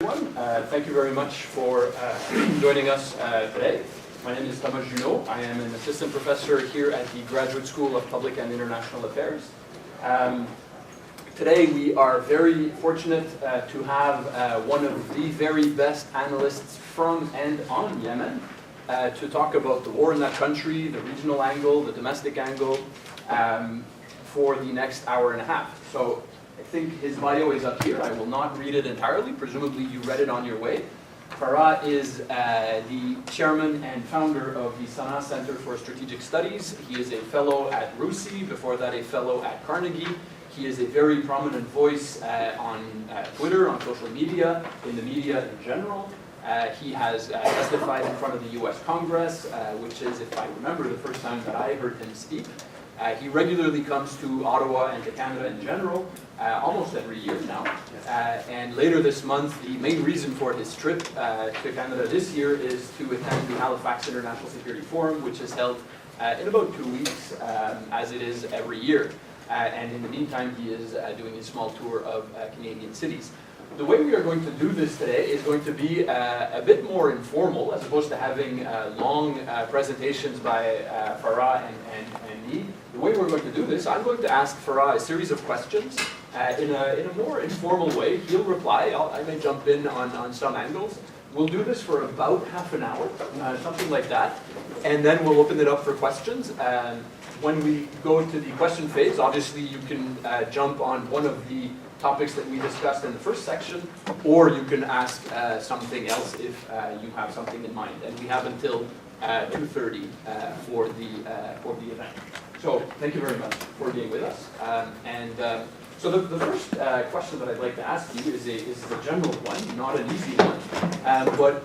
everyone. Thank you very much for joining us today. My name is Thomas Junot. I am an assistant professor here at the Graduate School of Public and International Affairs. Today we are very fortunate to have one of the very best analysts from and on Yemen to talk about the war in that country, the regional angle, the domestic angle, for the next hour and a half. So I think his bio is up here. I will not read it entirely. Presumably you read it on your way. Farah is the chairman and founder of the Sana'a Center for Strategic Studies. He is a fellow at RUSI, before that a fellow at Carnegie. He is a very prominent voice on Twitter, on social media, in the media in general. He has testified in front of the US Congress, which is, if I remember, the first time that I heard him speak. He regularly comes to Ottawa and to Canada in general, almost every year now. And later this month, the main reason for his trip to Canada this year is to attend the Halifax International Security Forum, which is held in about 2 weeks, as it is every year. And in the meantime, he is doing a small tour of Canadian cities. The way we are going to do this today is going to be a bit more informal, as opposed to having long presentations by Farah and me. The way we're going to do this, I'm going to ask Farah a series of questions in a more informal way. He'll reply. I may jump in on some angles. We'll do this for about half an hour, something like that. And then we'll open it up for questions. When we go into the question phase, obviously you can jump on one of the topics that we discussed in the first section, or you can ask something else if you have something in mind. And we have until 2:30 for the event. So thank you very much for being with us. So the first question that I'd like to ask you is a general one, not an easy one. But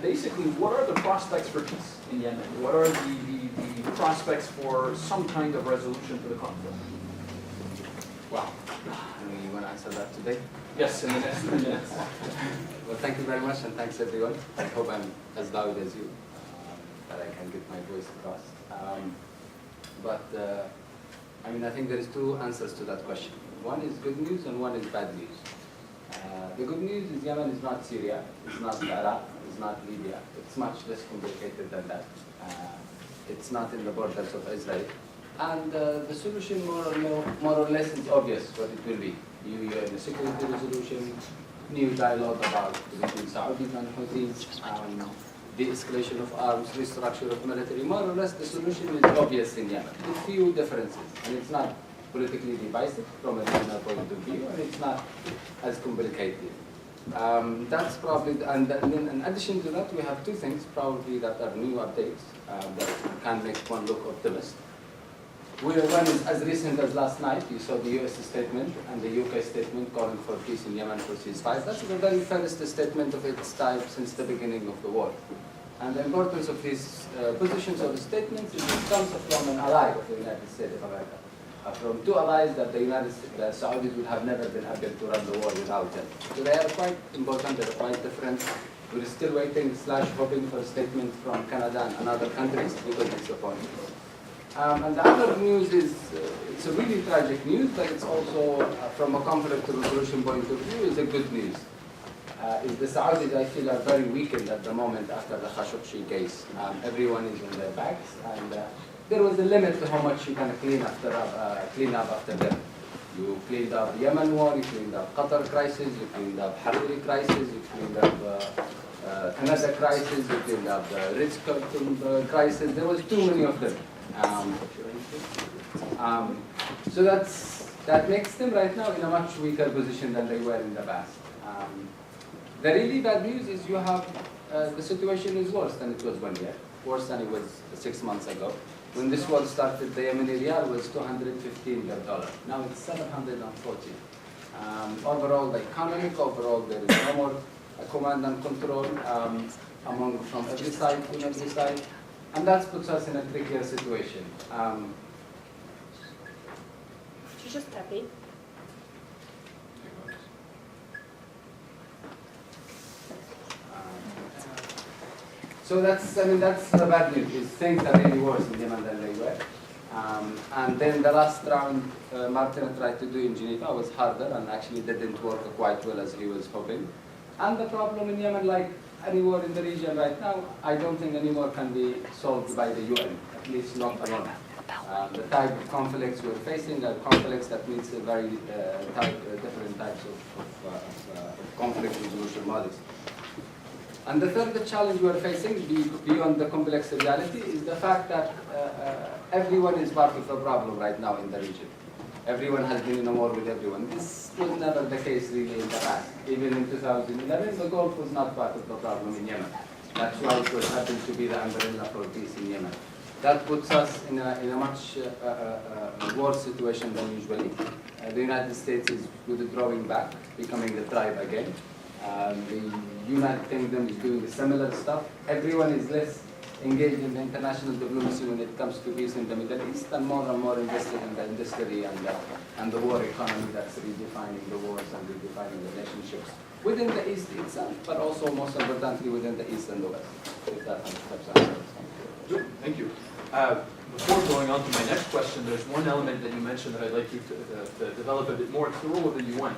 basically, what are the prospects for peace in Yemen? What are the prospects for some kind of resolution to the conflict? Wow. You want to answer that today? Yes, in the next 3 minutes. Well, thank you very much, and thanks everyone. I hope I'm as loud as you, that I can get my voice across. I think there is two answers to that question. One is good news and one is bad news. The good news is Yemen is not Syria, it's not Iraq, it's not Libya. It's much less complicated than that. It's not in the borders of Israel. And the solution more or less is obvious what it will be. The security resolution, new dialogue about between Saudis and Houthis, de-escalation of arms, restructure of military. More or less the solution is obvious in Yemen, with few differences. And it's not politically divisive from a regional point of view, and it's not as complicated. That's probably, and then in addition to that, we have two things probably that are new updates that can make one look optimistic. One is as recent as last night. You saw the US statement and the UK statement calling for peace in Yemen for ceasefire. That's the very first statement of its type since the beginning of the war. And the importance of these positions or statements is it comes from an ally of the United States of America. From two allies that the Saudis would have never been able to run the war without them. So they are quite important, they're quite different. We're still waiting / hoping for a statement from Canada and other countries because it's the point. And the other news is, it's a really tragic news, but it's also, from a conflict resolution point of view, is a good news. Is the Saudis, I feel, are very weakened at the moment after the Khashoggi case. Everyone is on their backs, and there was a limit to how much you can clean up after them. You cleaned up the Yemen war, you cleaned up Qatar crisis, you cleaned up Hariri crisis, you cleaned up Canada crisis, you cleaned up the Ritz-Carlton crisis. There was too many of them. So that makes them right now in a much weaker position than they were in the past. The really bad news is you have the situation is worse than it was 1 year, worse than it was 6 months ago. When this war started, the Yemeni riyal was 215 per dollar. Now it's 740. Overall, the economic, overall, there is no more command and control from every side, on every side. And that puts us in a trickier situation. Could you just tap in? So that's the bad news. Is things are really worse in Yemen than they were. And then the last round, Martin tried to do in Geneva was harder and actually didn't work quite well as he was hoping. And the problem in Yemen, like any war in the region right now, I don't think any war can be solved by the UN, at least not alone. The type of conflicts we're facing are conflicts that meets a very different types of conflict resolution models. And the third challenge we're facing, beyond the complex reality, is the fact that everyone is part of the problem right now in the region. Everyone has been in a war with everyone. This was never the case really in the past. Even in 2011, the Gulf was not part of the problem in Yemen. That's why it was happened to be the umbrella for peace in Yemen. That puts us in a much worse situation than usually. The United States is withdrawing back, becoming a tribe again. The United Kingdom is doing similar stuff. Everyone is less engaged in the international diplomacy when it comes to peace in the Middle East, and more invested in the industry and the war economy that's redefining the wars and redefining relationships within the East itself, but also most importantly within the East and the West. If that helps. Good, thank you. Before going on to my next question, there's one element that you mentioned that I'd like you to develop a bit more. It's the role of the UN.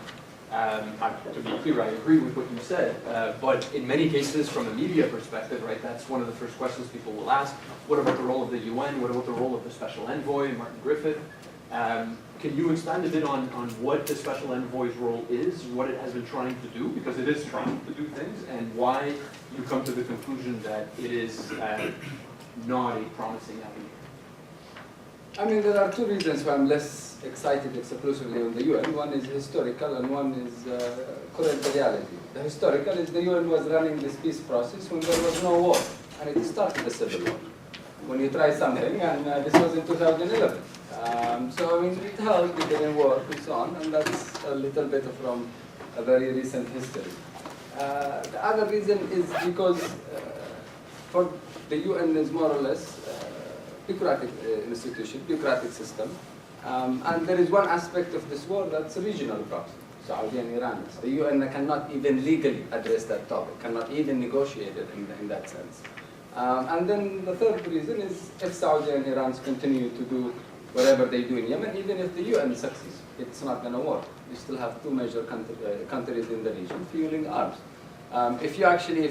To be clear, I agree with what you said, but in many cases, from a media perspective, right, that's one of the first questions people will ask. What about the role of the UN? What about the role of the Special Envoy, Martin Griffith? Can you expand a bit on what the Special Envoy's role is, what it has been trying to do, because it is trying to do things, and why you come to the conclusion that it is not a promising avenue? I mean, there are two reasons why I'm less excited exclusively on the UN. One is historical and one is current reality. The historical is the UN was running this peace process when there was no war, and it started a civil war. When you try something, and this was in 2011. So, I mean, it held, it didn't work, and so on, and that's a little bit from a very recent history. The other reason is because for the UN is more or less bureaucratic institution, bureaucratic system, and there is one aspect of this war that's a regional proxy, Saudi and Iran. So the UN cannot even legally address that topic, cannot even negotiate it in that sense. And then the third reason is if Saudi and Iran continue to do whatever they do in Yemen, even if the UN succeeds, it's not going to work. You still have two major countries in the region fueling arms. If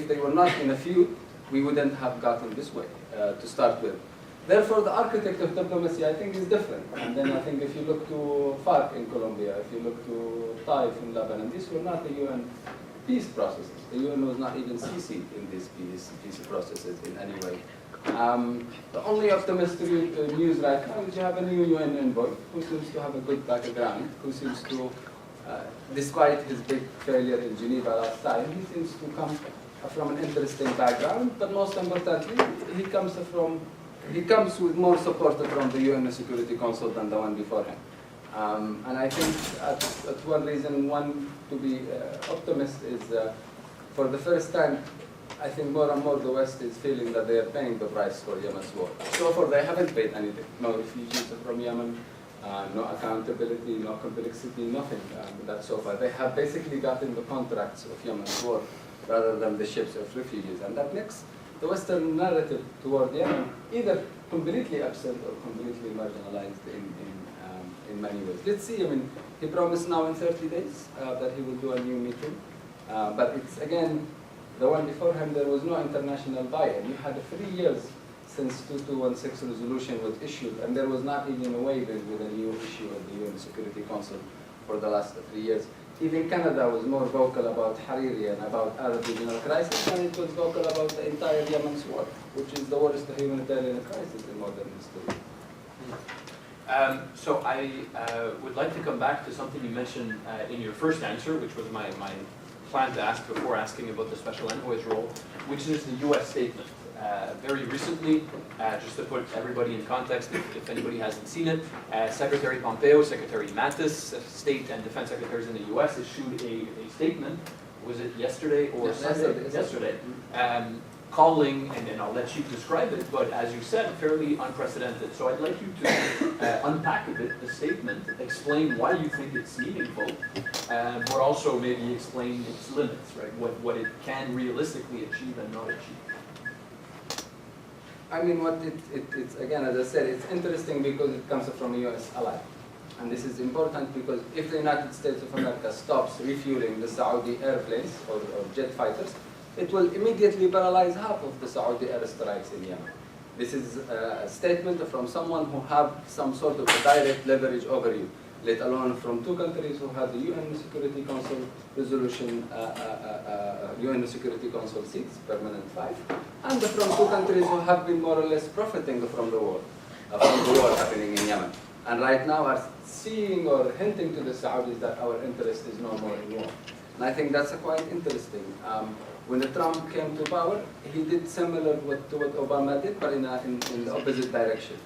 they were not in a feud, we wouldn't have gotten this way to start with. Therefore, the architect of diplomacy, I think, is different. And then I think if you look to FARC in Colombia, if you look to Taif in Lebanon, these were not the UN peace processes. The UN was not even CC'd in these peace processes in any way. The only optimistic news right now is you have a new UN envoy who seems to have a good background, who seems to, despite his big failure in Geneva last time, he seems to come from an interesting background, but most importantly, he comes with more support from the UN Security Council than the one before him. And I think that's one reason to be optimist is for the first time, I think more and more the West is feeling that they are paying the price for Yemen's war. So far they haven't paid anything. No refugees from Yemen, no accountability, no complexity, nothing. That so far. They have basically gotten the contracts of Yemen's war rather than the ships of refugees. And that makes the Western narrative toward Yemen either completely absent or completely marginalized in many ways. Let's see, I mean, he promised now in 30 days that he will do a new meeting. But it's, again, the one before him, there was no international buy-in. You had 3 years since 2216 resolution was issued, and there was not even a waiver with a new issue of the UN Security Council for the last 3 years. Even Canada was more vocal about Hariri and about Arab regional crisis than it was vocal about the entire Yemen's war, which is the worst humanitarian crisis in modern history. So I would like to come back to something you mentioned in your first answer, which was my plan to ask before asking about the Special Envoy's role, which is the U.S. statement. Very recently, just to put everybody in context, if anybody hasn't seen it, Secretary Pompeo, Secretary Mattis, State and Defense Secretaries in the U.S. issued a statement, was it yesterday or Sunday? Yesterday. Calling, and I'll let you describe it, but as you said, fairly unprecedented. So I'd like you to unpack a bit the statement, explain why you think it's meaningful, but also maybe explain its limits, right? What it can realistically achieve and not achieve. I mean, what it's again, as I said, it's interesting because it comes from a U.S. ally. And this is important because if the United States of America stops refueling the Saudi airplanes or jet fighters, it will immediately paralyze half of the Saudi airstrikes in Yemen. This is a statement from someone who have some sort of a direct leverage over you, let alone from two countries who have the UN Security Council resolution, UN Security Council seats, permanent 5, and from two countries who have been more or less profiting from the war happening in Yemen. And right now are seeing or hinting to the Saudis that our interest is no more in war. And I think that's quite interesting. When Trump came to power, he did similar to what Obama did, but in the opposite direction.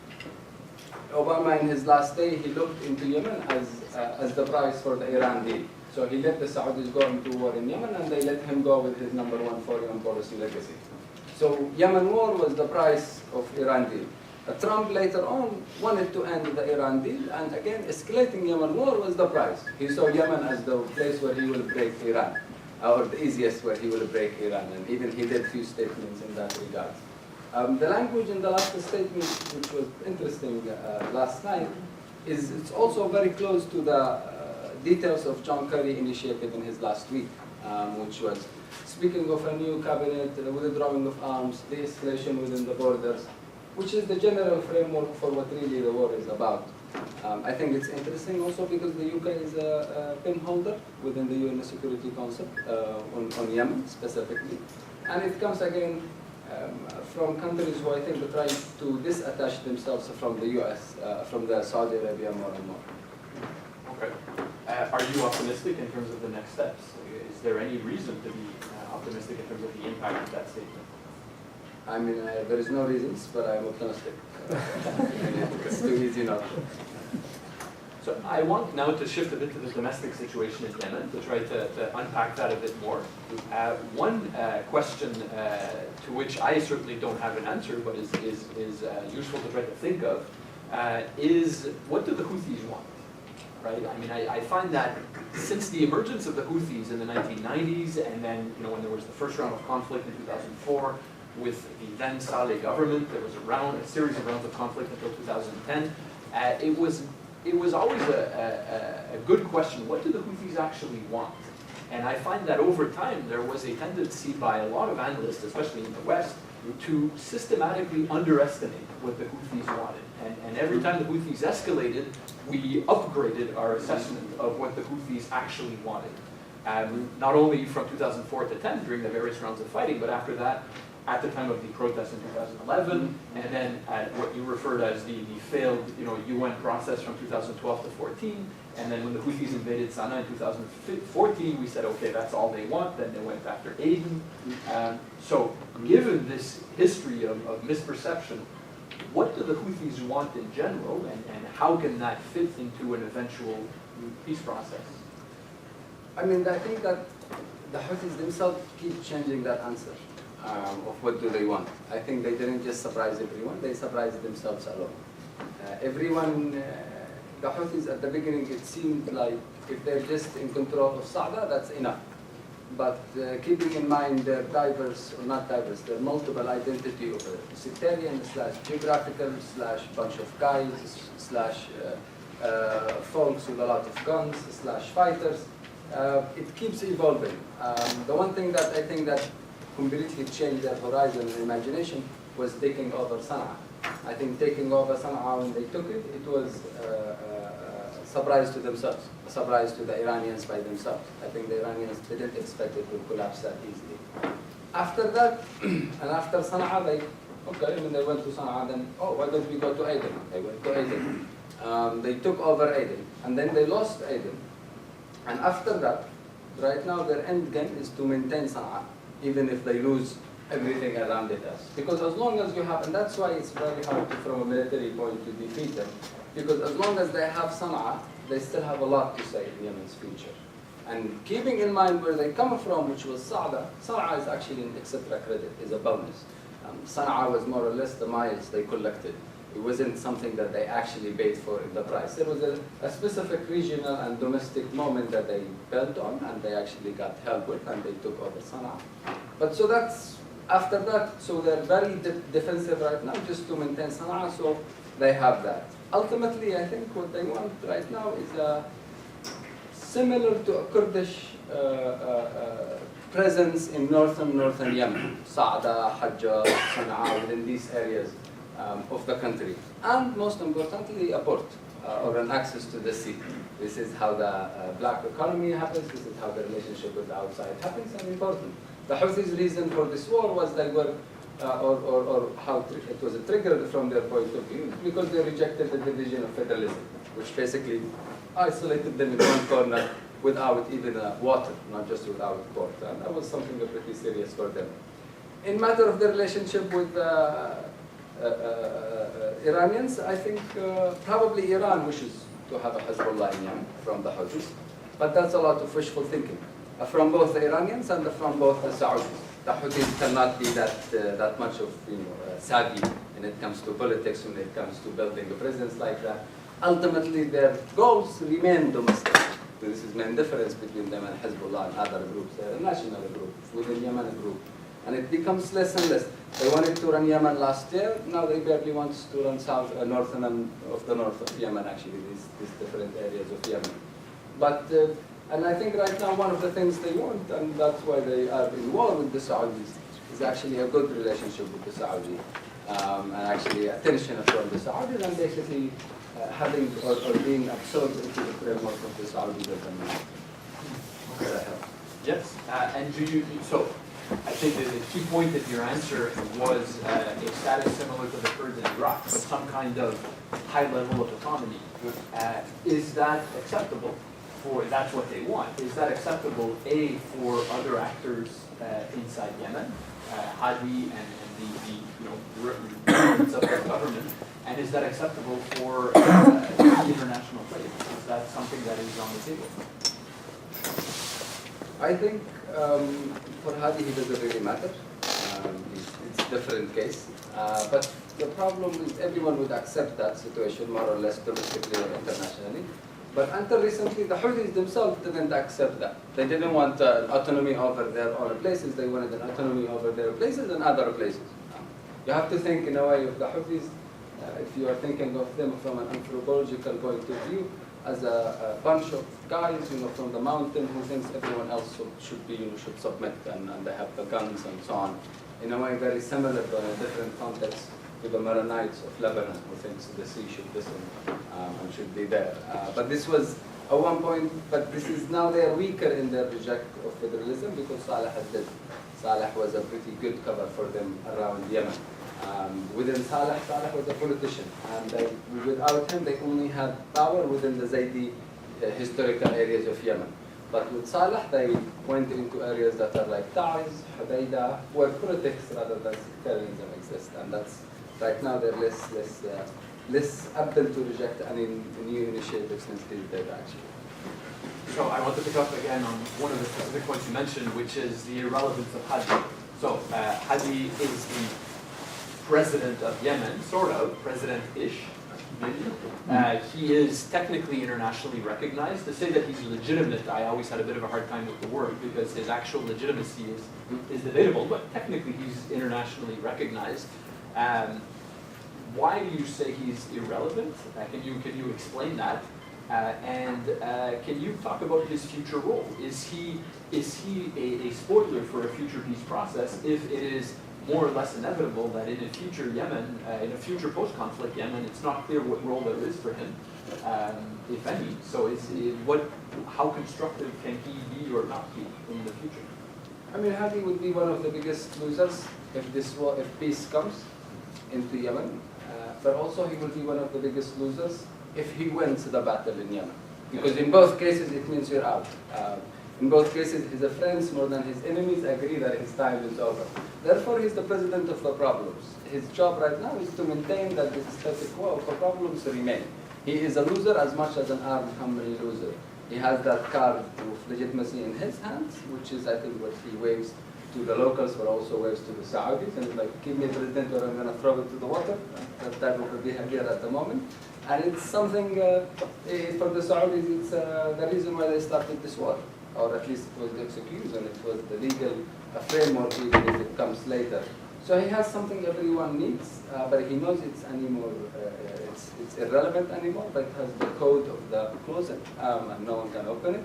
Obama, in his last day, he looked into Yemen as the price for the Iran deal. So he let the Saudis go into war in Yemen, and they let him go with his #1 foreign policy legacy. So Yemen war was the price of Iran deal. Trump later on wanted to end the Iran deal, and again, escalating Yemen war was the price. He saw Yemen as the place where he will break Iran, or the easiest where he will break Iran, and even he did a few statements in that regard. The language in the last statement, which was interesting last night, it's also very close to the details of John Kerry initiative in his last week, which was speaking of a new cabinet, withdrawing of arms, de-escalation within the borders, which is the general framework for what really the war is about. I think it's interesting also because the UK is a pin holder within the UN Security Council on Yemen specifically. And it comes again from countries who I think are trying to disattach themselves from the US, from the Saudi Arabia more and more. Okay. Are you optimistic in terms of the next steps? Is there any reason to be optimistic in terms of the impact of that statement? I mean, there is no reasons, but I'm optimistic. It's too easy not to. So I want now to shift a bit to the domestic situation in Yemen to try to unpack that a bit more. One question to which I certainly don't have an answer, but is useful to try to think of, is what do the Houthis want? Right? I mean, I find that since the emergence of the Houthis in the 1990s, and then when there was the first round of conflict in 2004 with the then Saleh government, there was a series of rounds of conflict until 2010. It was always a good question, what do the Houthis actually want? And I find that over time there was a tendency by a lot of analysts, especially in the West, to systematically underestimate what the Houthis wanted. And every time the Houthis escalated, we upgraded our assessment of what the Houthis actually wanted. Not only from 2004 to 10 during the various rounds of fighting, but after that, at the time of the protests in 2011, and then at what you referred as the failed UN process from 2012 to 14, and then when the Houthis invaded Sana'a in 2014, we said, okay, that's all they want, then they went after Aden. So given this history of misperception, what do the Houthis want in general, and how can that fit into an eventual peace process? I mean, I think that the Houthis themselves keep changing that answer. Of what do they want. I think they didn't just surprise everyone, they surprised themselves alone. The Houthis at the beginning, it seemed like if they're just in control of Sa'da, that's enough. But keeping in mind their diverse, or not diverse, their multiple identity of sectarian / geographical / bunch of guys / folks with a lot of guns / fighters, it keeps evolving. The one thing that I think that completely changed their horizon and imagination was taking over Sana'a. I think taking over Sana'a, when they took it, it was a surprise to themselves, a surprise to the Iranians by themselves. I think the Iranians didn't expect it to collapse that easily. After that, and after Sana'a, when they went to Sana'a, then, why don't we go to Aden? They went to Aden. They took over Aden, and then they lost Aden. And after that, right now their end game is to maintain Sana'a, even if they lose everything around it. Because as long as you have, and that's why it's very hard to, from a military point, to defeat them, because as long as they have Sana'a, they still have a lot to say in Yemen's future. And keeping in mind where they come from, which was Sana'a is actually an extra credit, is a bonus. Sana'a was more or less the miles they collected. It wasn't something that they actually paid for in the price. There was a specific regional and domestic moment that they built on, and they actually got help with, and they took over Sana'a. But so that's, after that, so they're very defensive right now, just to maintain Sana'a, so they have that. ultimately, I think what they want right now is similar to a Kurdish presence in northern Yemen, Sa'da, Hajjah, Sana'a, within these areas of the country. And most importantly, a port or an access to the sea. This is how the black economy happens, this is how the relationship with the outside happens, and important. The Houthis' reason for this war was they were, or how it was triggered from their point of view, because they rejected the division of federalism, which basically isolated them in one corner without even water, not just without port. And that was something pretty serious for them. In matter of the relationship with Iranians, I think probably Iran wishes to have a Hezbollah in Yemen from the Houthis, but that's a lot of wishful thinking from both the Iranians and from both the Saudis. The Houthis cannot be that much of savvy when it comes to politics, when it comes to building a presence like that. Ultimately, their goals remain domestic. This is the main difference between them and Hezbollah and other groups. They're a national group, within Yemen a group. And it becomes less and less. They wanted to run Yemen last year, now they barely want to run northern of the north of Yemen, actually, these different areas of Yemen. But, and I think right now one of the things they want, and that's why they are in war with the Saudis, is actually a good relationship with the Saudis. And actually attention from the Saudis, and basically having or being absorbed into the framework of the Saudi government. Okay. Yes, and do you, so I think that the key point of your answer was a status similar to the Kurds in Iraq, but some kind of high level of autonomy. Is that acceptable for, that's what they want, is that acceptable, A, for other actors inside Yemen, Hadi and the remnants of the government, and is that acceptable for the international players? Is that something that is on the table? I think for Hadi, it doesn't really matter. It's a different case. But the problem is everyone would accept that situation, more or less, domestically or internationally. But until recently, the Houthis themselves didn't accept that. They didn't want autonomy over their own places. They wanted an autonomy over their places and other places. You have to think in a way of the Houthis, if you are thinking of them from an anthropological point of view, as a bunch of guys, from the mountain who thinks everyone else should submit, and they have the guns and so on. In a way, very similar but in a different context to the Maronites of Lebanon, who thinks the sea should listen and should be there. But this was at one point, but this is now they are weaker in their reject of federalism because Saleh has did. Saleh was a pretty good cover for them around Yemen. Within Saleh was a politician, and without him, they only had power within the Zaydi historical areas of Yemen. But with Saleh, they went into areas that are like Taiz, Hudaida, where politics rather than sectarianism exists, and that's right now they're less able to reject any new initiative since these days, actually. So I want to pick up again on one of the specific points you mentioned, which is the irrelevance of Hadi. So Hadi is the president of Yemen, sort of, president-ish, maybe. He is technically internationally recognized. To say that he's legitimate, I always had a bit of a hard time with the word because his actual legitimacy is debatable, but technically he's internationally recognized. Why do you say he's irrelevant? Can you explain that? And can you talk about his future role? Is he a spoiler for a future peace process if it is more or less inevitable that in a future Yemen, in a future post-conflict Yemen, it's not clear what role there is for him, if any. So how constructive can he be or not be in the future? I mean, Hadi would be one of the biggest losers if peace comes into Yemen, but also he will be one of the biggest losers if he wins the battle in Yemen. Because in both cases, it means you're out. In both cases, his friends more than his enemies agree that his time is over. Therefore, he's the president of the problems. His job right now is to maintain that the status quo of the problems remain. He is a loser as much as an armed company loser. He has that card of legitimacy in his hands, which is, I think, what he waves to the locals, but also waves to the Saudis, and like, give me a president or I'm going to throw it to the water. That type of behavior at the moment. And it's something, for the Saudis, it's the reason why they started this war. Or at least it was the excuse, and it was the legal framework, even if it comes later. So he has something everyone needs, but he knows it's anymore, it's irrelevant anymore, but it has the code of the closet, and no one can open it.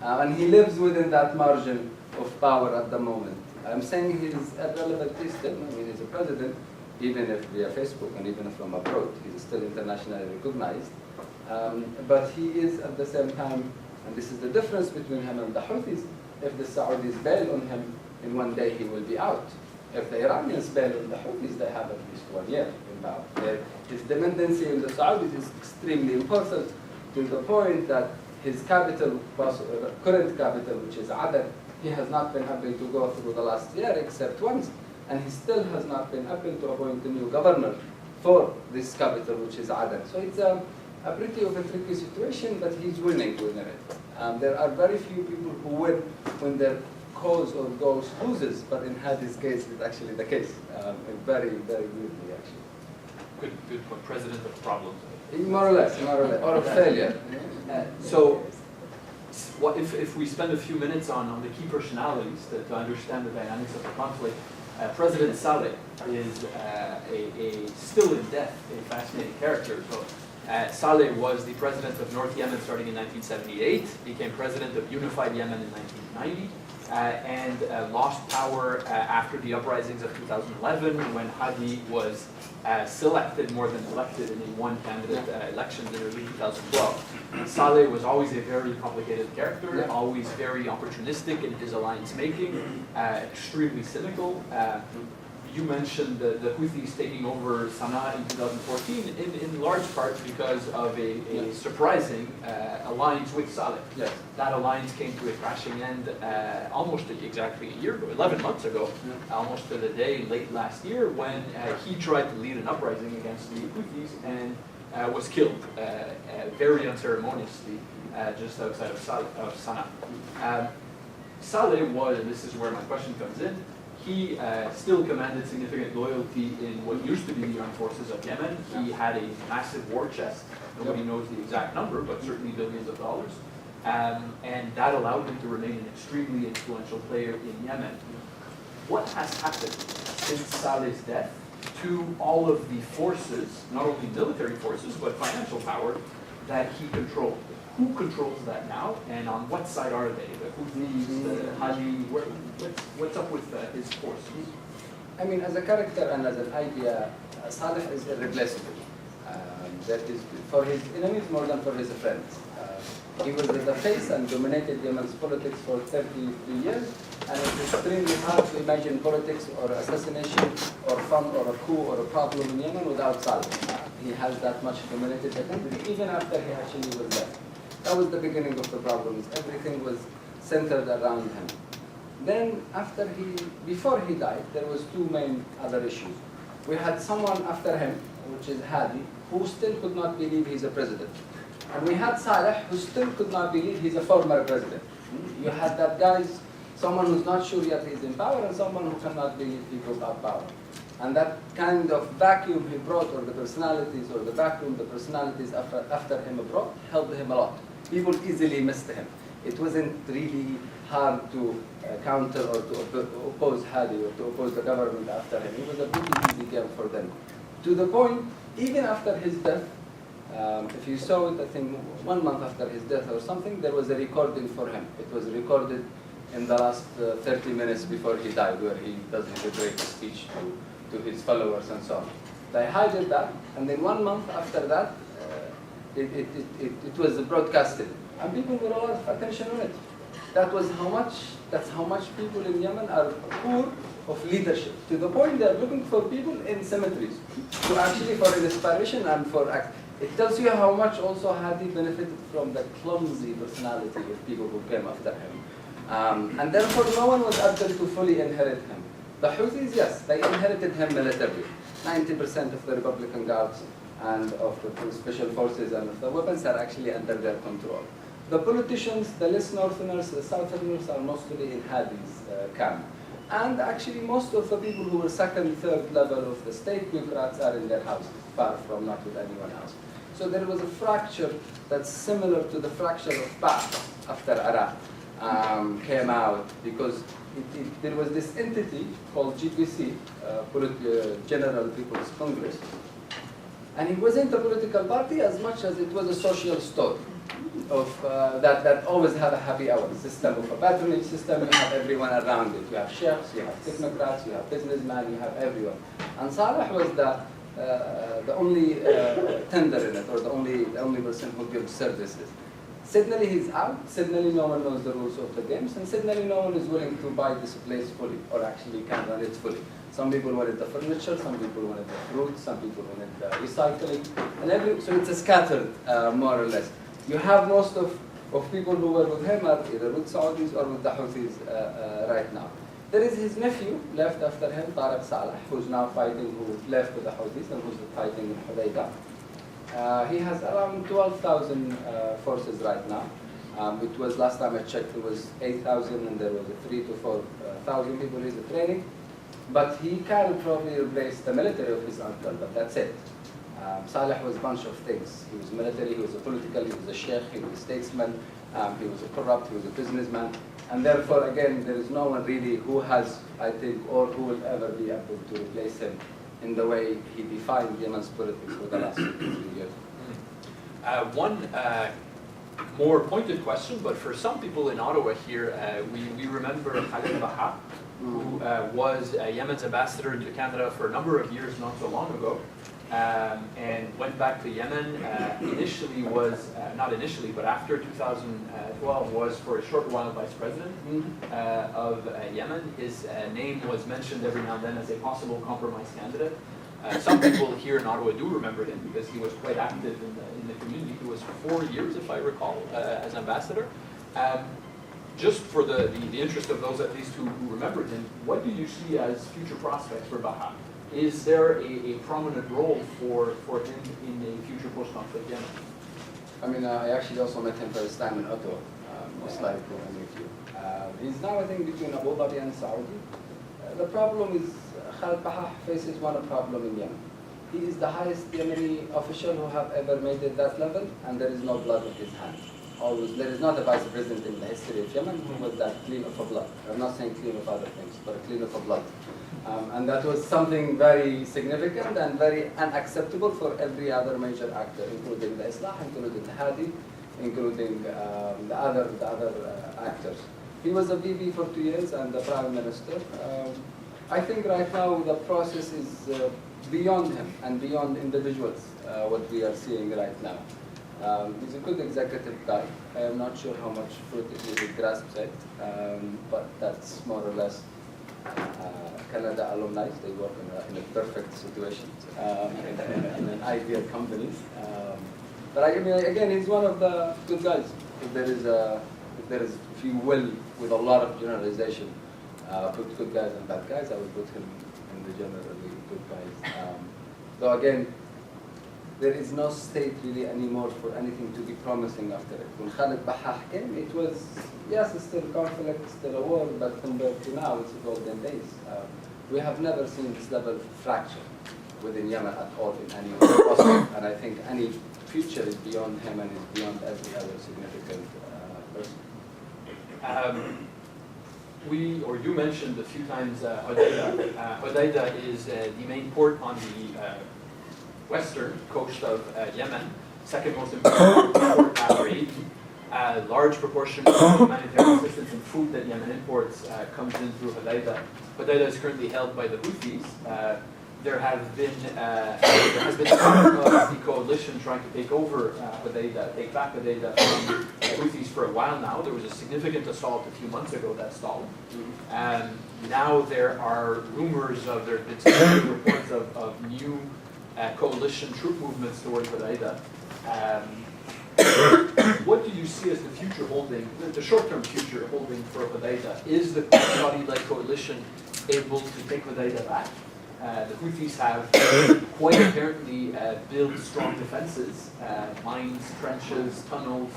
And he lives within that margin of power at the moment. I'm saying he's irrelevant still. I mean, he's a president, even if via Facebook and even from abroad. He's still internationally recognized. But he is at the same time, and this is the difference between him and the Houthis, if the Saudis bail on him, in one day he will be out. If the Iranians bail on the Houthis, they have at least 1 year in power. His dependency on the Saudis is extremely important, to the point that his capital, current capital, which is Aden, he has not been able to go through the last year except once, and he still has not been able to appoint a new governor for this capital, which is Aden. So it's a pretty of a tricky situation, but he's winning within it. There are very few people who win when their cause or ghost loses, but in Hadi's case, it's actually the case. Very, very weirdly, actually. Good point. President of problems. More or less, or of failure. So, what if we spend a few minutes on the key personalities to understand the dynamics of the conflict? President Saleh is still in death, a fascinating character. So, Saleh was the president of North Yemen starting in 1978, became president of Unified Yemen in 1990, and lost power after the uprisings of 2011 when Hadi was selected more than elected in a one-candidate elections in early 2012. Saleh was always a very complicated character, always very opportunistic in his alliance making, extremely cynical. You mentioned the Houthis taking over Sana'a in 2014 in large part because of a surprising alliance with Saleh. Yes. That alliance came to a crashing end almost exactly a year ago, 11 months ago, almost to the day late last year when he tried to lead an uprising against the Houthis and was killed very unceremoniously just outside of Sana'a. Saleh was, and this is where my question comes in, he still commanded significant loyalty in what used to be the armed forces of Yemen. He had a massive war chest. Nobody knows the exact number, but certainly billions of dollars. And that allowed him to remain an extremely influential player in Yemen. What has happened since Saleh's death to all of the forces, not only military forces, but financial power that he controlled? Who controls that now, and on what side are they? The Houthis, the Hadi, what's up with his forces? I mean, as a character and as an idea, Saleh is irreplaceable. That is for his enemies more than for his friends. He was the face and dominated Yemen's politics for 33 years, and it's extremely hard to imagine politics or assassination or fun or a coup or a problem in Yemen without Saleh. He has that much dominated the country, even after he actually was there. That was the beginning of the problems. Everything was centered around him. Then, before he died, there was two main other issues. We had someone after him, which is Hadi, who still could not believe he's a president. And we had Saleh, who still could not believe he's a former president. You had that guy, someone who's not sure yet he's in power, and someone who cannot believe he got power. And that kind of vacuum he brought, or the personalities, or the vacuum the personalities after him brought, helped him a lot. People easily missed him. It wasn't really hard to counter or to oppose Hadi or to oppose the government after him. It was a pretty easy game for them. To the point, even after his death, if you saw it, I think 1 month after his death or something, there was a recording for him. It was recorded in the last 30 minutes before he died, where he does his great speech to his followers and so on. They hid that, and then 1 month after that, it was broadcasted, and people were all attention on it. That's how much people in Yemen are poor of leadership, to the point they're looking for people in cemeteries to actually for inspiration and for act. It tells you how much also Hadi benefited from the clumsy personality of people who came after him. And therefore no one was able to fully inherit him. The Houthis, yes, they inherited him militarily. 90% of the Republican Guards and of the special forces and of the weapons are actually under their control. The politicians, the less northerners, the southerners are mostly in Hadi's camp. And actually most of the people who were second, third level of the state bureaucrats are in their houses, far from not with anyone else. So there was a fracture that's similar to the fracture of Ba'ath after Iraq came out, because there was this entity called GPC, General People's Congress, and it wasn't a political party as much as it was a social store of that always had a happy hour system of a patronage system. You have everyone around it. You have sheikhs, you have technocrats, you have businessmen, you have everyone. And Saleh was the only tender in it, or the only person who gives services. Suddenly he's out, suddenly no one knows the rules of the games, and suddenly no one is willing to buy this place fully, or actually can run it fully. Some people wanted the furniture, some people wanted the fruit, some people wanted the recycling, and so it's a scattered, more or less. You have most of people who were with him are either with Saudis or with the Houthis right now. There is his nephew left after him, Tariq Saleh, who's now fighting, who left with the Houthis and who's fighting in Hudaydah. He has around 12,000 forces right now. It was, last time I checked, it was 8,000 and there was 3,000 to 4,000 people he's training. But he can probably replace the military of his uncle, but that's it. Saleh was a bunch of things. He was military, he was a political, he was a sheikh, he was a statesman, he was a corrupt, he was a businessman. And therefore, again, there is no one really who has, I think, or who will ever be able to replace him in the way he defined Yemen's politics for the last 50 years. One more pointed question, but for some people in Ottawa here, we remember Hadi who was Yemen's ambassador to Canada for a number of years not so long ago, and went back to Yemen. Initially was, not initially, but after 2012 was for a short while vice president of Yemen. His name was mentioned every now and then as a possible compromise candidate. Some people here in Ottawa do remember him because he was quite active in the community. He was 4 years, if I recall, as ambassador. Just for the interest of those at least who remembered him, what do you see as future prospects for Baha? Is there a prominent role for him in a future post-conflict Yemen? I mean, I actually also met him first time in Ottawa, just like when I met you. He's now, I think, between Abu Dhabi and Saudi. The problem is, Khalid Baha faces one problem in Yemen. He is the highest Yemeni official who have ever made it that level, and there is no blood in his hands. Always, there is not a vice president in the history of Yemen who was that clean of a blood. I'm not saying clean of other things, but clean of a blood. And that was something very significant and very unacceptable for every other major actor, including the Islah, including the Hadi, including the other actors. He was a VP for 2 years and the Prime Minister. I think right now the process is beyond him and beyond individuals, what we are seeing right now. He's a good executive guy. I am not sure how much fruit he grasps it, but that's more or less Canada alumni. They work in a perfect situation, in an ideal company. But I mean, again, he's one of the good guys. If you will, with a lot of generalization, put good guys and bad guys, I would put him in the generally good guys. Though again, there is no state really anymore for anything to be promising after it. When Khalid Baha came, it was, yes, it's still conflict, still a war, but compared to now, it's golden days. We have never seen this level of fracture within Yemen at all in any way. And I think any future is beyond him and is beyond every other significant person. You mentioned a few times Hudaydah. Hudaydah is the main port on the western coast of Yemen, second most important port after Aden. Large proportion of humanitarian assistance and food that Yemen imports comes in through Hudaydah. Hudaydah is currently held by the Houthis. There has been talk of the coalition trying to take over Hudaydah, take back Hudaydah from the Houthis for a while now. There was a significant assault a few months ago that stalled. Now there are rumors of, there have been some reports of new coalition troop movements towards Hudaydah. What do you see as the future holding, the short-term future holding for Hudaydah? Is the Saudi-led coalition able to take Hudaydah back? The Houthis have quite apparently built strong defenses, mines, trenches, tunnels,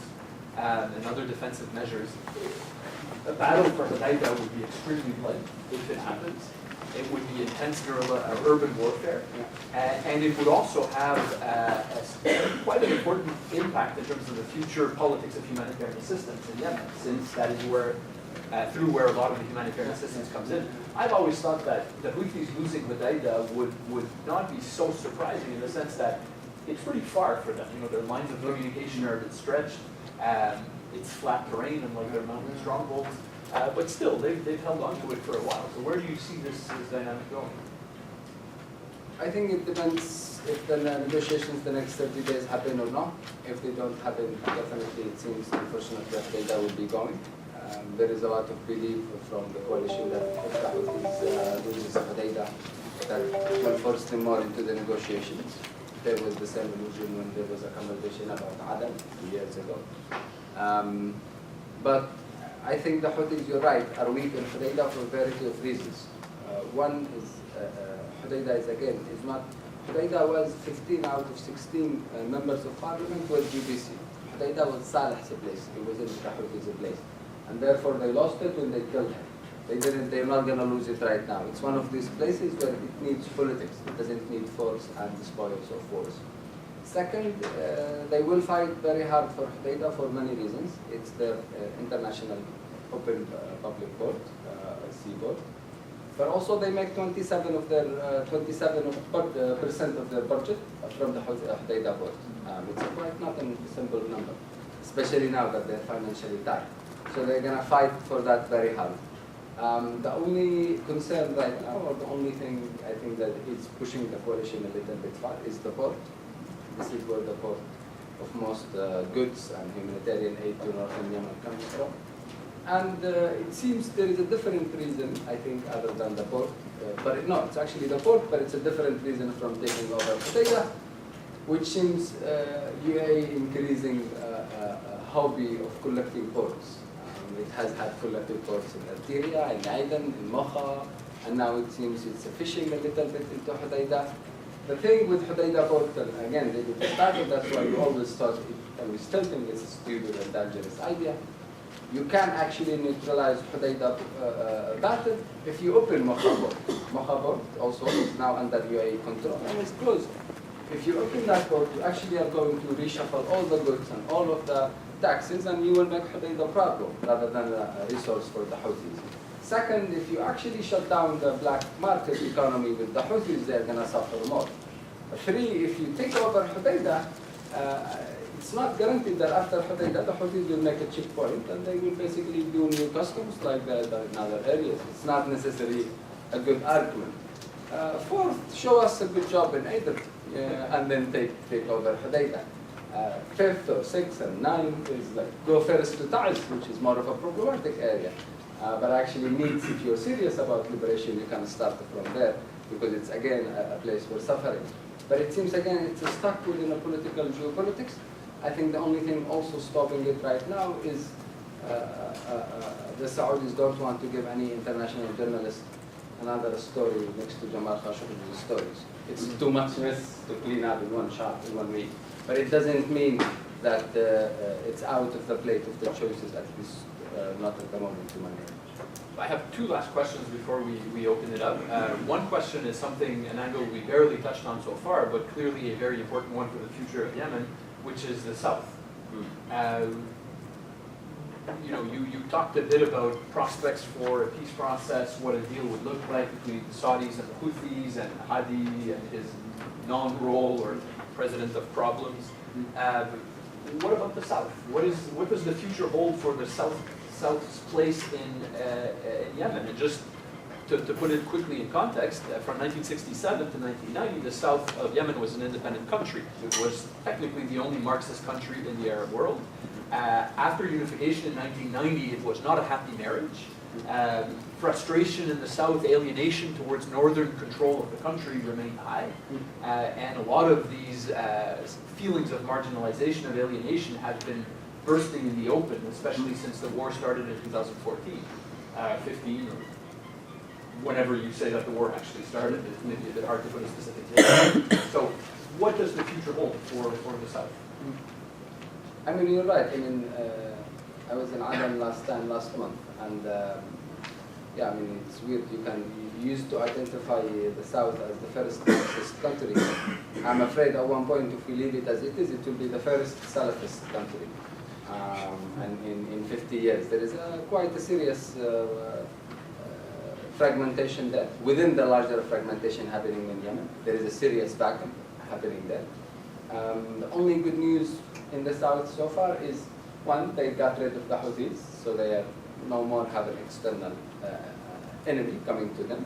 and other defensive measures. A battle for Hudaydah would be extremely bloody if it happens. It would be intense guerrilla urban warfare, and it would also have quite an important impact in terms of the future politics of humanitarian assistance in Yemen, since that is where through where a lot of the humanitarian assistance comes in. I've always thought that the Houthis losing Hodeidah would not be so surprising in the sense that it's pretty far for them. You know, their lines of communication are a bit stretched. It's flat terrain, unlike their mountain strongholds. But still, they've held on to it for a while. So where do you see this dynamic going? I think it depends if the negotiations the next 30 days happen or not. If they don't happen, definitely it seems unfortunate that Hodeidah will be going. There is a lot of belief from the coalition that if the Houthis loses Hodeidah, that will force them more into the negotiations. There was the same illusion when there was a conversation about Aden 2 years ago. But I think the Houthis, you're right, are weak in Hodeidah for a variety of reasons. One is Hodeidah is not. Hodeidah was 15 out of 16 members of parliament were GBC. Hodeidah was Saleh's place. It wasn't the Houthis' place. And therefore they lost it when they killed him. They're not going to lose it right now. It's one of these places where it needs politics. It doesn't need force and the spoils of force. Second, they will fight very hard for Hodeidah for many reasons. It's their international open public port, seaport. But also they make 27% of their budget from the Hodeidah port. It's quite not a simple number, especially now that they're financially tight. So they're going to fight for that very hard. The only concern right now, or the only thing I think that is pushing the coalition a little bit far, is the port. This is where the port of most goods and humanitarian aid to northern Yemen comes from. And it seems there is a different reason, I think, other than the port. No, it's actually the port, but it's a different reason from taking over Hodeidah, which seems UAE increasing a hobby of collecting ports. It has had collected ports in Algeria, in Aden, in Mocha, and now it seems it's fishing a little bit into Hodeidah. The thing with Hodeidah port, again, they started, that's why we always thought, and we still think it's a stupid and dangerous idea. You can actually neutralize Hodeidah battle if you open Mocha port. Mocha port also is now under UAE control and it's closed. If you open that port, you actually are going to reshuffle all the goods and all of the taxes, and you will make Hodeidah a problem rather than a resource for the Houthis. Second, if you actually shut down the black market economy with the Houthis, they're going to suffer more. Three, if you take over Hodeidah, it's not guaranteed that after Hodeidah, the Houthis will make a checkpoint and they will basically do new customs like that in other areas. It's not necessarily a good argument. Fourth, show us a good job in Aden and then take over Hodeidah. Fifth or sixth and ninth is like go first to Taiz, which is more of a problematic area. But actually needs, if you're serious about liberation, you can start from there because it's again a place for suffering. But it seems again it's stuck within a political geopolitics. I think the only thing also stopping it right now is the Saudis don't want to give any international journalist another story next to Jamal Khashoggi's stories. It's too much mess to clean up in one shot, in 1 week. But it doesn't mean that it's out of the plate of the choices, at least not at the moment to my knowledge. I have two last questions before we open it up. One question is something, an angle we barely touched on so far, but clearly a very important one for the future of Yemen, which is the South. You talked a bit about prospects for a peace process, what a deal would look like between the Saudis and the Houthis and Hadi and his non-role or president of problems. What about the South? What does the future hold for the South's place in Yemen? And just to put it quickly in context, from 1967 to 1990, the south of Yemen was an independent country. It was technically the only Marxist country in the Arab world. After unification in 1990, it was not a happy marriage. Frustration in the south, alienation towards northern control of the country remained high. And a lot of these feelings of marginalization, of alienation, have been bursting in the open, especially since the war started in 2014, 15, or whenever you say that the war actually started. It's maybe a bit hard to put a specific date. So what does the future hold for the South? I mean, you're right. I mean, I was in Aden last month, and yeah, I mean, it's weird. You used to identify the South as the first Marxist country. I'm afraid at one point, if we leave it as it is, it will be the first Salafist country. and in 50 years. There is quite a serious fragmentation there. Within the larger fragmentation happening in Yemen, there is a serious vacuum happening there. The only good news in the south so far is, one, they got rid of the Houthis, so they are no more have an external enemy coming to them.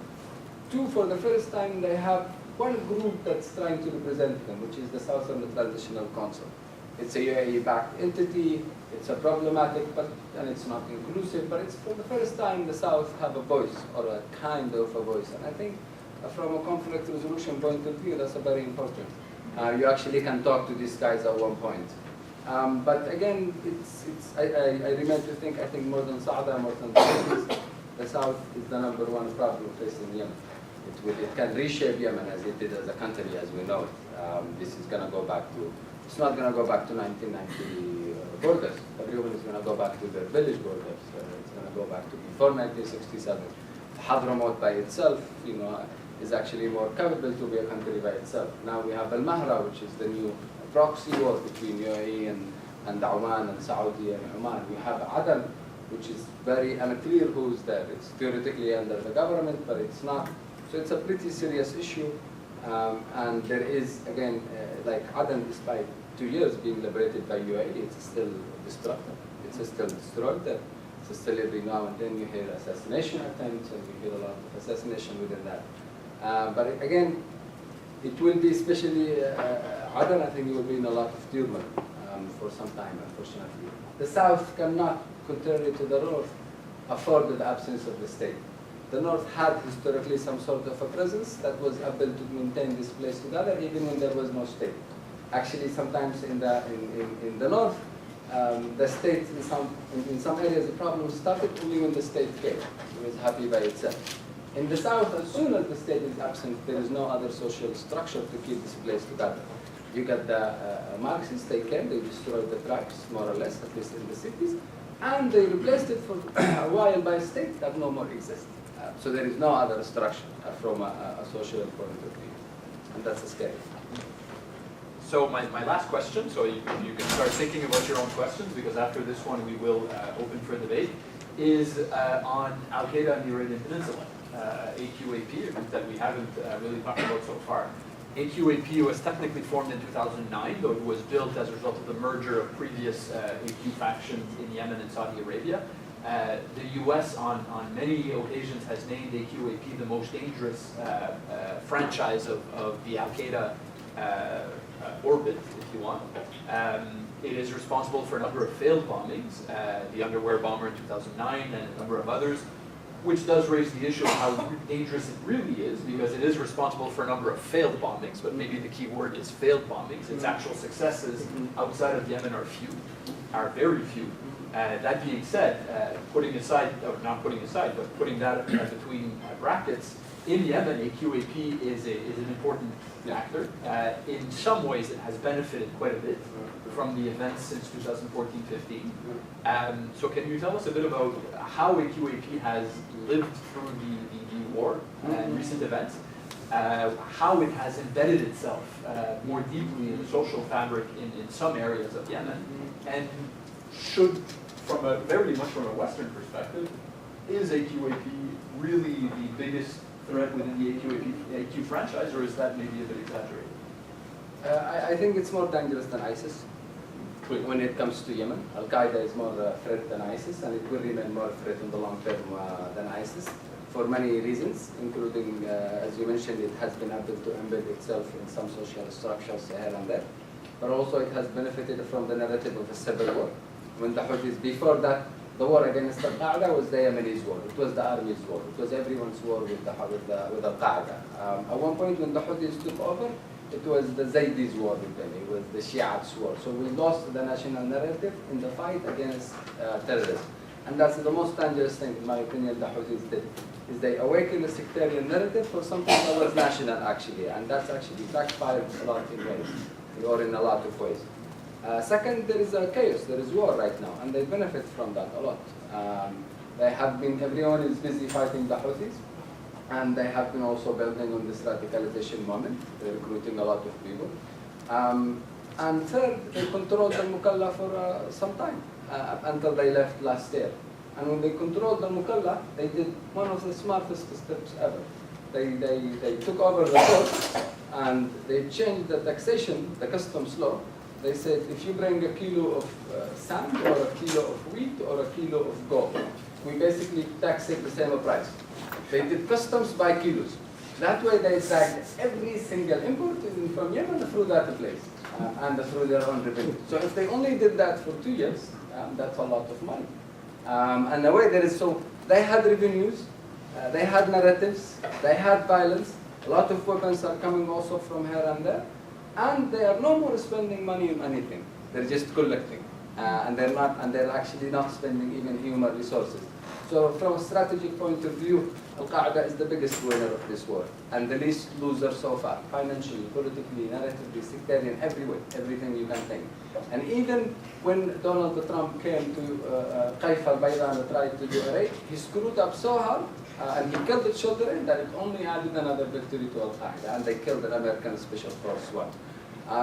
Two, for the first time, they have one group that's trying to represent them, which is the Southern Transitional Council. It's a UAE-backed entity, it's a problematic, and it's not inclusive, but it's for the first time the South have a voice, or a kind of a voice. And I think from a conflict resolution point of view, that's a very important. You actually can talk to these guys at one point. But again, I remain to think, I think more than Saada, more than the South is the #1 problem facing Yemen. It can reshape Yemen as it did as a country as we know it. This is going to go back to, it's not going to go back to 1990 borders. Everyone is going to go back to their village borders. It's going to go back to before 1967. Hadramaut by itself, is actually more capable to be a country by itself. Now we have Al-Mahra, which is the new proxy war between UAE and Oman and Saudi and Oman. We have Aden, which is very unclear who's there. It's theoretically under the government, but it's not. So it's a pretty serious issue. And there is, again, like Aden, despite 2 years being liberated by UAE, it's still destructive. It's still destroyed there. It's still every now and then you hear assassination attempts, and you hear a lot of assassination within that. But again, it will be especially, Aden, I think it will be in a lot of turmoil for some time, unfortunately. The South cannot, contrary to the North, afford the absence of the state. The North had historically some sort of a presence that was able to maintain this place together even when there was no state. Actually, sometimes in the North, the state in some areas the problem started only when the state came. It was happy by itself. In the South, as soon as the state is absent, there is no other social structure to keep this place together. You got the Marxists, they came, they destroyed the tribes, more or less, at least in the cities, and they replaced it for a while by a state that no more exists. So there is no other structure from a social point of view, and that's scary. So my last question, so you can start thinking about your own questions, because after this one we will open for debate, is on Al-Qaeda and the Arabian Peninsula. AQAP, a group that we haven't really talked about so far. AQAP was technically formed in 2009, though it was built as a result of the merger of previous AQ factions in Yemen and Saudi Arabia. The US on many occasions has named AQAP the most dangerous franchise of the Al-Qaeda orbit, if you want. It is responsible for a number of failed bombings, the underwear bomber in 2009 and a number of others, which does raise the issue of how dangerous it really is, because it is responsible for a number of failed bombings, but maybe the key word is failed bombings. Its actual successes outside of Yemen are very few. That being said, putting aside, or not putting aside, but putting that between brackets, in Yemen, AQAP is an important actor. In some ways, it has benefited quite a bit from the events since 2014-15. So can you tell us a bit about how AQAP has lived through the war and recent events, how it has embedded itself more deeply in the social fabric in some areas of Yemen, and should, very much from a Western perspective, is AQAP really the biggest threat within the AQ franchise, or is that maybe a bit exaggerated? I think it's more dangerous than ISIS when it comes to Yemen. Al-Qaeda is more a threat than ISIS, and it will remain more a threat in the long term than ISIS for many reasons, including, as you mentioned, it has been able to embed itself in some social structures here and there. But also it has benefited from the narrative of a civil war. When the Houthis, before that, the war against Al-Qaeda was the Yemenis war. It was the army's war. It was everyone's war with Al-Qaeda. At one point when the Houthis took over, it was the Zaydis war with them. It was the Shiites war. So we lost the national narrative in the fight against terrorism. And that's the most dangerous thing, in my opinion, the Houthis did, is they awakened the sectarian narrative for something that was national, actually. And that's actually backfired a lot in ways, or in a lot of ways. Second, there is chaos, there is war right now, and they benefit from that a lot. Everyone is busy fighting the Houthis, and they have been also building on this radicalization moment. They're recruiting a lot of people. And third, they controlled Al-Mukalla for some time. until they left last year. And when they controlled the Mukalla, they did one of the smartest steps ever. They took over the port and they changed the taxation, the customs law. They said if you bring a kilo of sand or a kilo of wheat or a kilo of gold, we basically tax it the same price. They did customs by kilos. That way they tagged every single import from Yemen through that place and through their own revenue. So if they only did that for 2 years, that's a lot of money. And the way there is, so they had revenues, they had narratives, they had violence, a lot of weapons are coming also from here and there, and they are no more spending money on anything. They're just collecting, and they're actually not spending even human resources. So from a strategic point of view, Al-Qaeda is the biggest winner of this war, and the least loser so far, financially, politically, narratively, sectarian, every way, everything you can think. And even when Donald Trump came to Haifa al-Bayda and tried to do a raid, he screwed up so hard, and he killed the children that it only added another victory to Al-Qaeda, and they killed an American Special Force one.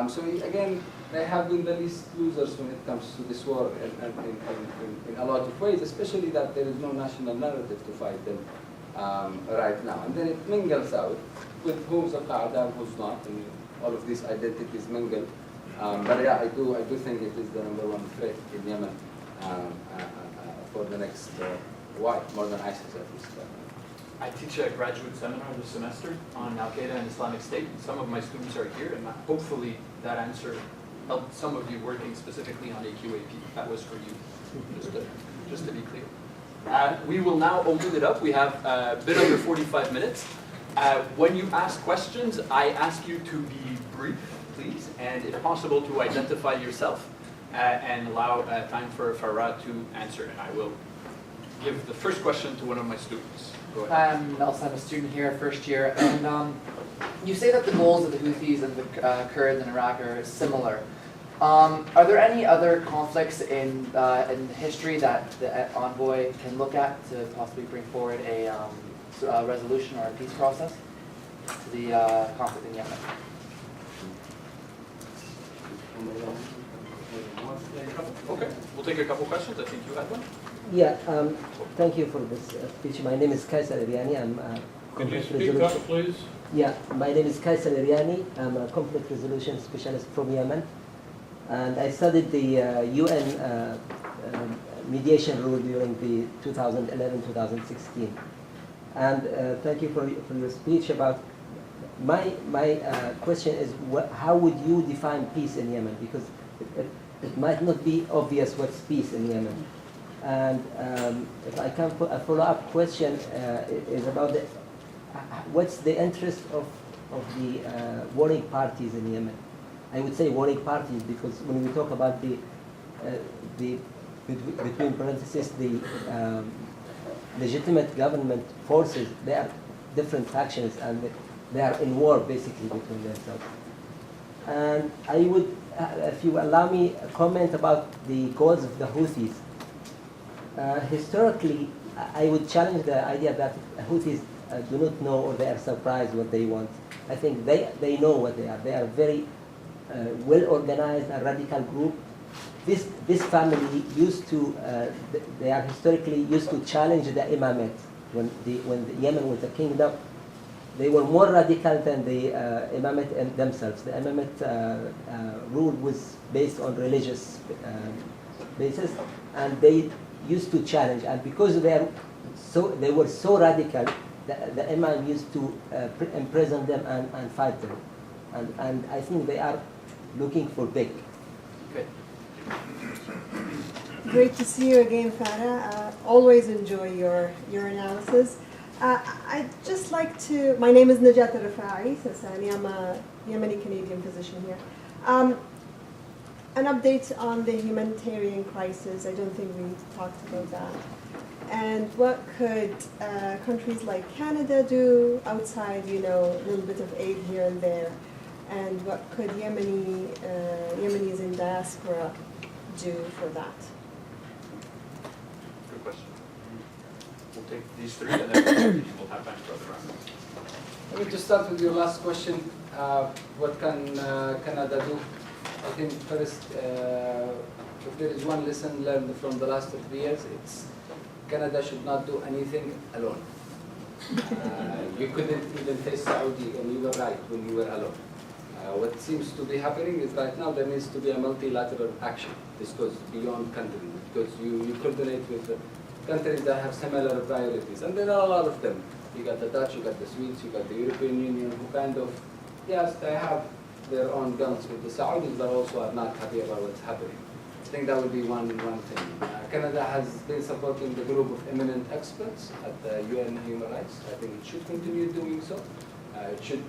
So again, they have been the least losers when it comes to this war in a lot of ways, especially that there is no national narrative to fight them right now. And then it mingles out with who's Al-Qaeda and who's not, and all of these identities mingle. But yeah, I do think it is the #1 threat in Yemen for the next while, more than ISIS at least. I teach a graduate seminar this semester on Al-Qaeda and Islamic State. Some of my students are here, and hopefully that answer helped some of you working specifically on AQAP. That was for you, just to be clear. We will now open it up. We have a bit under 45 minutes. When you ask questions, I ask you to be brief, please, and if possible to identify yourself and allow time for Farad to answer. And I will give the first question to one of my students. Go ahead. I'm Nelson, I'm a student here, first year, and you say that the goals of the Houthis and the Kurds in Iraq are similar. Are there any other conflicts in history that the envoy can look at to possibly bring forward a resolution or a peace process to the conflict in Yemen? Okay, we'll take a couple questions. I think you had one. Yeah, thank you for this speech. My name is Kaisar Iriani. Can you speak up, please? Yeah, my name is Kaisar Iriani. I'm a conflict resolution specialist from Yemen. And I studied the UN mediation rule during the 2011-2016. And thank you for your speech about, my question is, how would you define peace in Yemen? Because it might not be obvious what's peace in Yemen. And if I can put a follow-up question is about what's the interest of the warring parties in Yemen? I would say warring parties because when we talk about the between parentheses the legitimate government forces, they are different factions and they are in war basically between themselves. And I would, if you allow me, comment about the goals of the Houthis. Historically, I would challenge the idea that Houthis do not know or they are surprised what they want. I think they know what they are. They are very well-organized and radical group. This family used to, they are historically used to challenge the imamate. When Yemen was a kingdom, they were more radical than the imamate themselves. The imamate rule was based on religious basis, and they used to challenge. And because they were so radical, the imam used to imprison them and fight them. And I think they are looking for big. Okay. Great to see you again, Farah. Always enjoy your analysis. I'd just like to, my name is Najat Rafai Sassani. I'm a Yemeni-Canadian physician here. An update on the humanitarian crisis. I don't think we talked about that. And what could countries like Canada do outside, a little bit of aid here and there? And what could Yemenis in diaspora do for that? Good question. We'll take these three and then we'll have time for other rounds. Let me just start with your last question. What can Canada do? I think first, if there is one lesson learned from the last 3 years, it's Canada should not do anything alone. You couldn't even face Saudi, and you were right when you were alone. What seems to be happening is right now there needs to be a multilateral action. This goes beyond countries, because you coordinate with the countries that have similar priorities, and there are a lot of them. You got the Dutch, you got the Swedes, you got the European Union, who kind of, yes, they have their own guns with the Saudis, but also are not happy about what's happening. I think that would be one thing. Canada has been supporting the group of eminent experts at the UN Human Rights. I think it should continue doing so. It should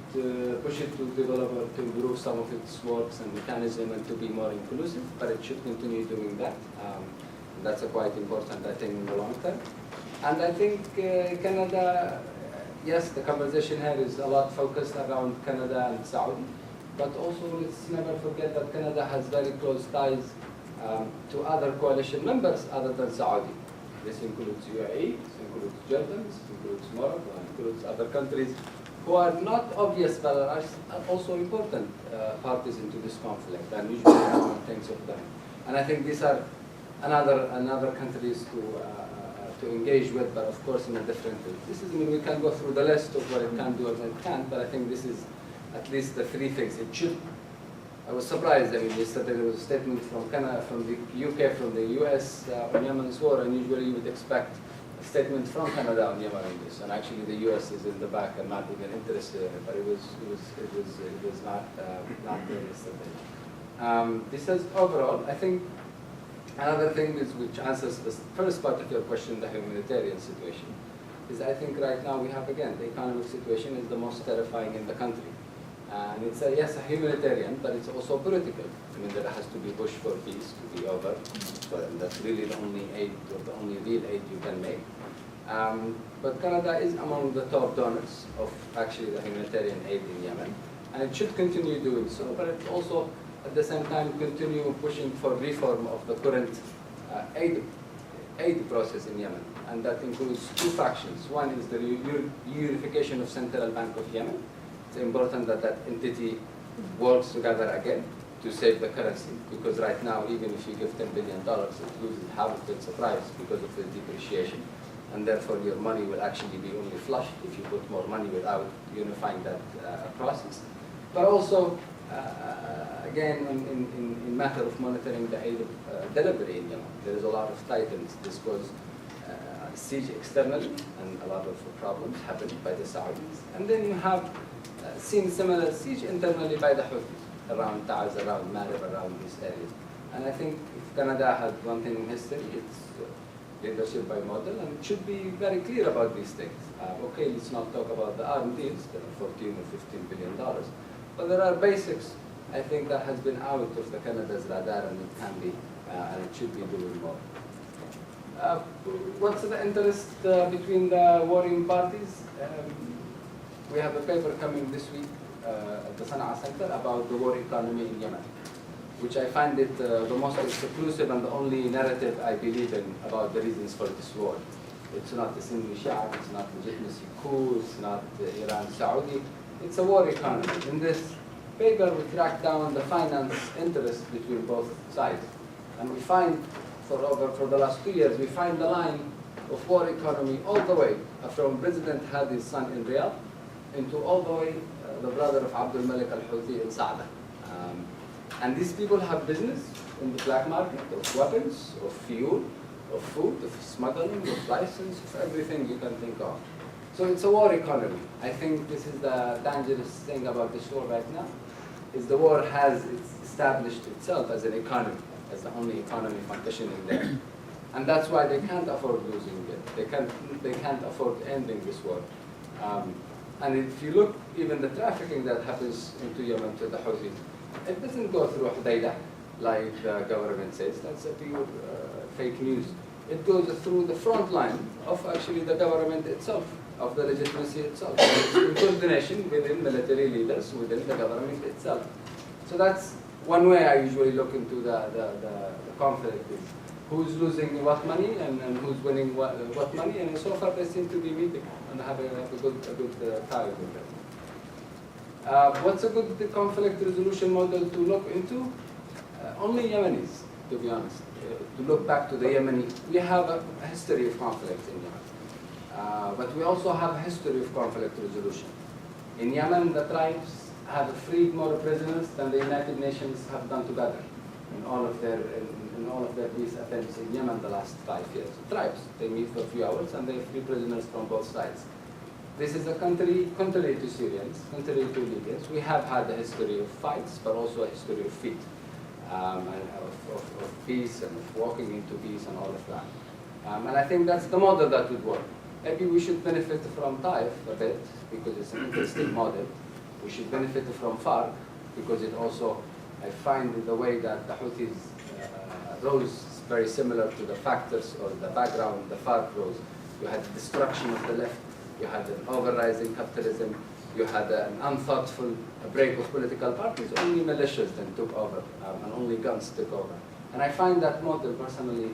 push it to develop or to improve some of its works and mechanism and to be more inclusive, but it should continue doing that. That's quite important, I think, in the long term. And I think Canada, yes, the conversation here is a lot focused around Canada and Saudi, but also let's never forget that Canada has very close ties to other coalition members other than Saudi. This includes UAE, this includes Jordan, this includes Morocco, and includes other countries who are not obvious but are also important parties into this conflict, and usually everyone thinks of them. And I think these are another countries to engage with, but of course in a different way. This is, I mean, we can go through the list of what it can do and what it can't, but I think this is at least the 3 things it should. I was surprised. I mean, yesterday there was a statement from Canada, from the UK, from the US on Yemen's war, and usually you would expect a statement from Canada on Yemen on this. And actually, the US is in the back and not even interested in it. But it was not there yesterday. This is overall. I think another thing is which answers the first part of your question, the humanitarian situation, is I think right now we have again the economic situation is the most terrifying in the country. And it's yes, a humanitarian, but it's also political. I mean, there has to be push for peace to be over, but that's really the only aid, or the only real aid you can make. But Canada is among the top donors of actually the humanitarian aid in Yemen, and it should continue doing so, but it also at the same time continue pushing for reform of the current aid process in Yemen. And that includes 2 factions. One is the unification of Central Bank of Yemen. It's important that that entity works together again to save the currency, because right now, even if you give $10 billion, it loses half of its price because of the depreciation. And therefore, your money will actually be only flushed if you put more money without unifying that process. But also, again, in matter of monitoring the aid delivery in Yemen, there is a lot of tightness. This was siege externally, and a lot of problems happened by the Saudis. And then you have seen similar siege internally by the Houthi around Taiz, around Marib, around these areas. And I think if Canada had one thing in history, it's leadership by model, and it should be very clear about these things. Okay, let's not talk about the arms deals, there are 14 or $15 billion, but there are basics, I think, that has been out of the Canada's radar, and it can be, and it should be doing more. What's the interest between the warring parties? We have a paper coming this week at the Sana'a Center about the war economy in Yemen, which I find it the most exclusive and the only narrative I believe in about the reasons for this war. It's not the Sunni Shia, it's not legitimacy coup, it's not Iran-Saudi, it's a war economy. In this paper, we track down the finance interest between both sides. And we find, for the last 2 years, we find the line of war economy all the way from President Hadi's son in Riyadh into all the way the brother of Abdul Malik al-Houthi in Sa'da. And these people have business in the black market of weapons, of fuel, of food, of smuggling, of license, of everything you can think of. So it's a war economy. I think this is the dangerous thing about this war right now, is the war has established itself as an economy, as the only economy functioning there. And that's why they can't afford losing it. They can't afford ending this war. And if you look, even the trafficking that happens into Yemen to the Houthis, it doesn't go through Hudaydah, like the government says. That's a pure fake news. It goes through the front line of actually the government itself, of the legitimacy itself. It's in coordination within military leaders, within the government itself. So that's one way I usually look into the conflict is who's losing what money and who's winning what money, and so far they seem to be meeting and have a good tie with that. What's a good conflict resolution model to look into? Only Yemenis to be honest. To look back to the Yemeni, we have a history of conflict in Yemen. But we also have a history of conflict resolution. In Yemen, the tribes have freed more prisoners than the United Nations have done together in all of their peace attempts in Yemen the last 5 years. Tribes, they meet for a few hours and they free prisoners from both sides. This is a country contrary to Syrians, contrary to Libyans. We have had a history of fights, but also a history of feet, and of peace and of walking into peace and all of that. And I think that's the model that would work. Maybe we should benefit from Taif a bit, because it's an interesting model. We should benefit from FARC, because it also, I find the way that the Houthis rose is very similar to the factors or the background the FARC rose. You had the destruction of the left, you had an over-rising capitalism, you had an unthoughtful break of political parties. Only militias then took over, and only guns took over. And I find that model personally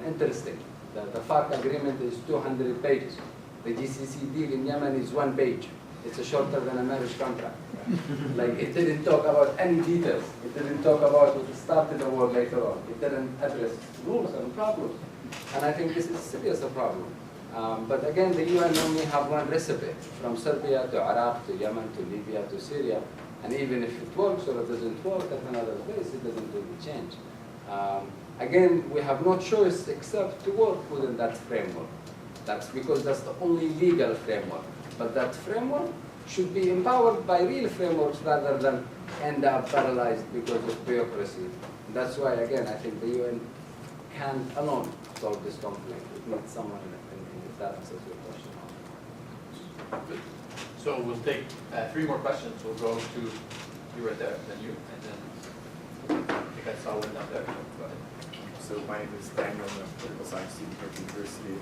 interesting. The FARC agreement is 200 pages. The GCC deal in Yemen is 1 page. It's shorter than a marriage contract. Like, it didn't talk about any details. It didn't talk about what started the war later on. It didn't address rules and problems. And I think this is serious a problem. But again, the UN only have one recipe, from Serbia to Iraq to Yemen to Libya to Syria. And even if it works or it doesn't work at another place, it doesn't really change. Again, we have no choice except to work within that framework. That's because that's the only legal framework. But that framework should be empowered by real frameworks rather than end up paralyzed because of bureaucracy. And that's why, again, I think the UN can't alone solve this conflict. It needs someone if that answers your question. Good. So we'll take 3 more questions. We'll go to you right there, then you, and then I think I saw one down there. Go ahead. So my name is Daniel, I'm a political science student at the university.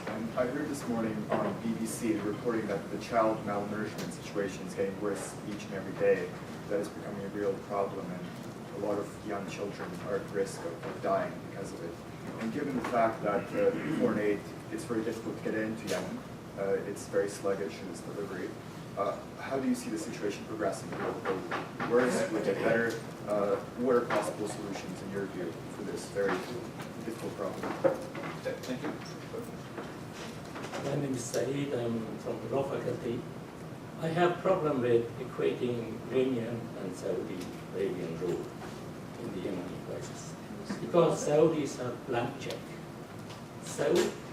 And I heard this morning on BBC reporting that the child malnourishment situation is getting worse each and every day. That is becoming a real problem, and a lot of young children are at risk of dying because of it. And given the fact that foreign aid is very difficult to get into Yemen, it's very sluggish in its delivery, how do you see the situation progressing? Will it worse? Will it get better? What are possible solutions in your view for this very difficult problem? Okay, thank you. My name is Saeed. I'm from law faculty. I have problem with equating Iranian and Saudi Arabian role in the Yemeni crisis because Saudis have blank check. So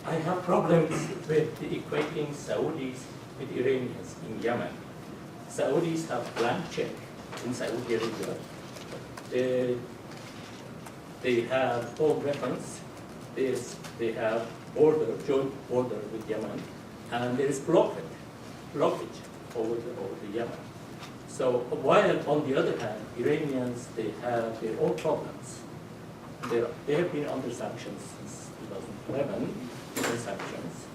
I have problems with equating Saudis with Iranians in Yemen. Saudis have blank check in Saudi Arabia. They have all weapons. They have joint border with Yemen, and there is blockage over the Yemen. So while on the other hand, Iranians, they have their own problems. They have been under sanctions since 2011, sanctions.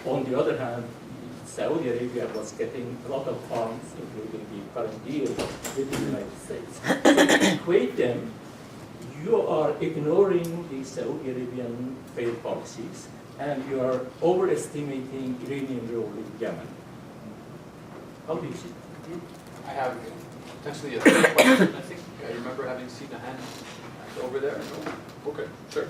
On the other hand, Saudi Arabia was getting a lot of arms, including the current deal with the United States. So equate them, you are ignoring the Saudi Arabian failed policies, and you are overestimating Iranian role in Yemen. How do you see that? I have potentially a third question. I think I remember having seen a hand over there. No? Okay, sure.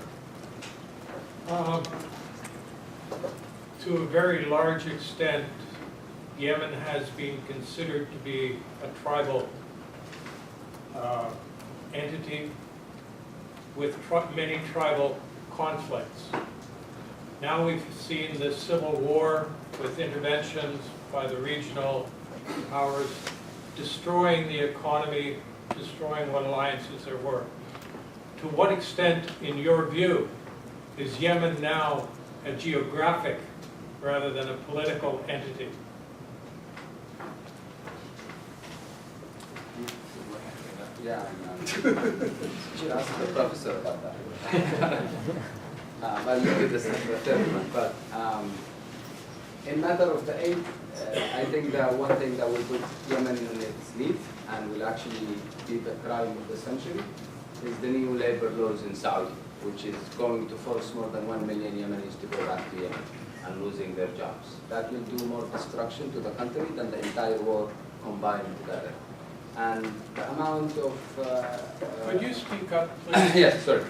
To a very large extent, Yemen has been considered to be a tribal entity with many tribal conflicts. Now we've seen this civil war with interventions by the regional powers, destroying the economy, destroying what alliances there were. To what extent, in your view, is Yemen now a geographic rather than a political entity? Yeah, should ask the professor about that. I'll look at this in the third one. But in matter of the aid, I think that one thing that will put Yemen in its need and will actually be the crime of the century is the new labor laws in Saudi, which is going to force more than 1 million Yemenis to go back to Yemen and losing their jobs. That will do more destruction to the country than the entire war combined together. And the amount of... Could you speak up, please? Yes, sorry.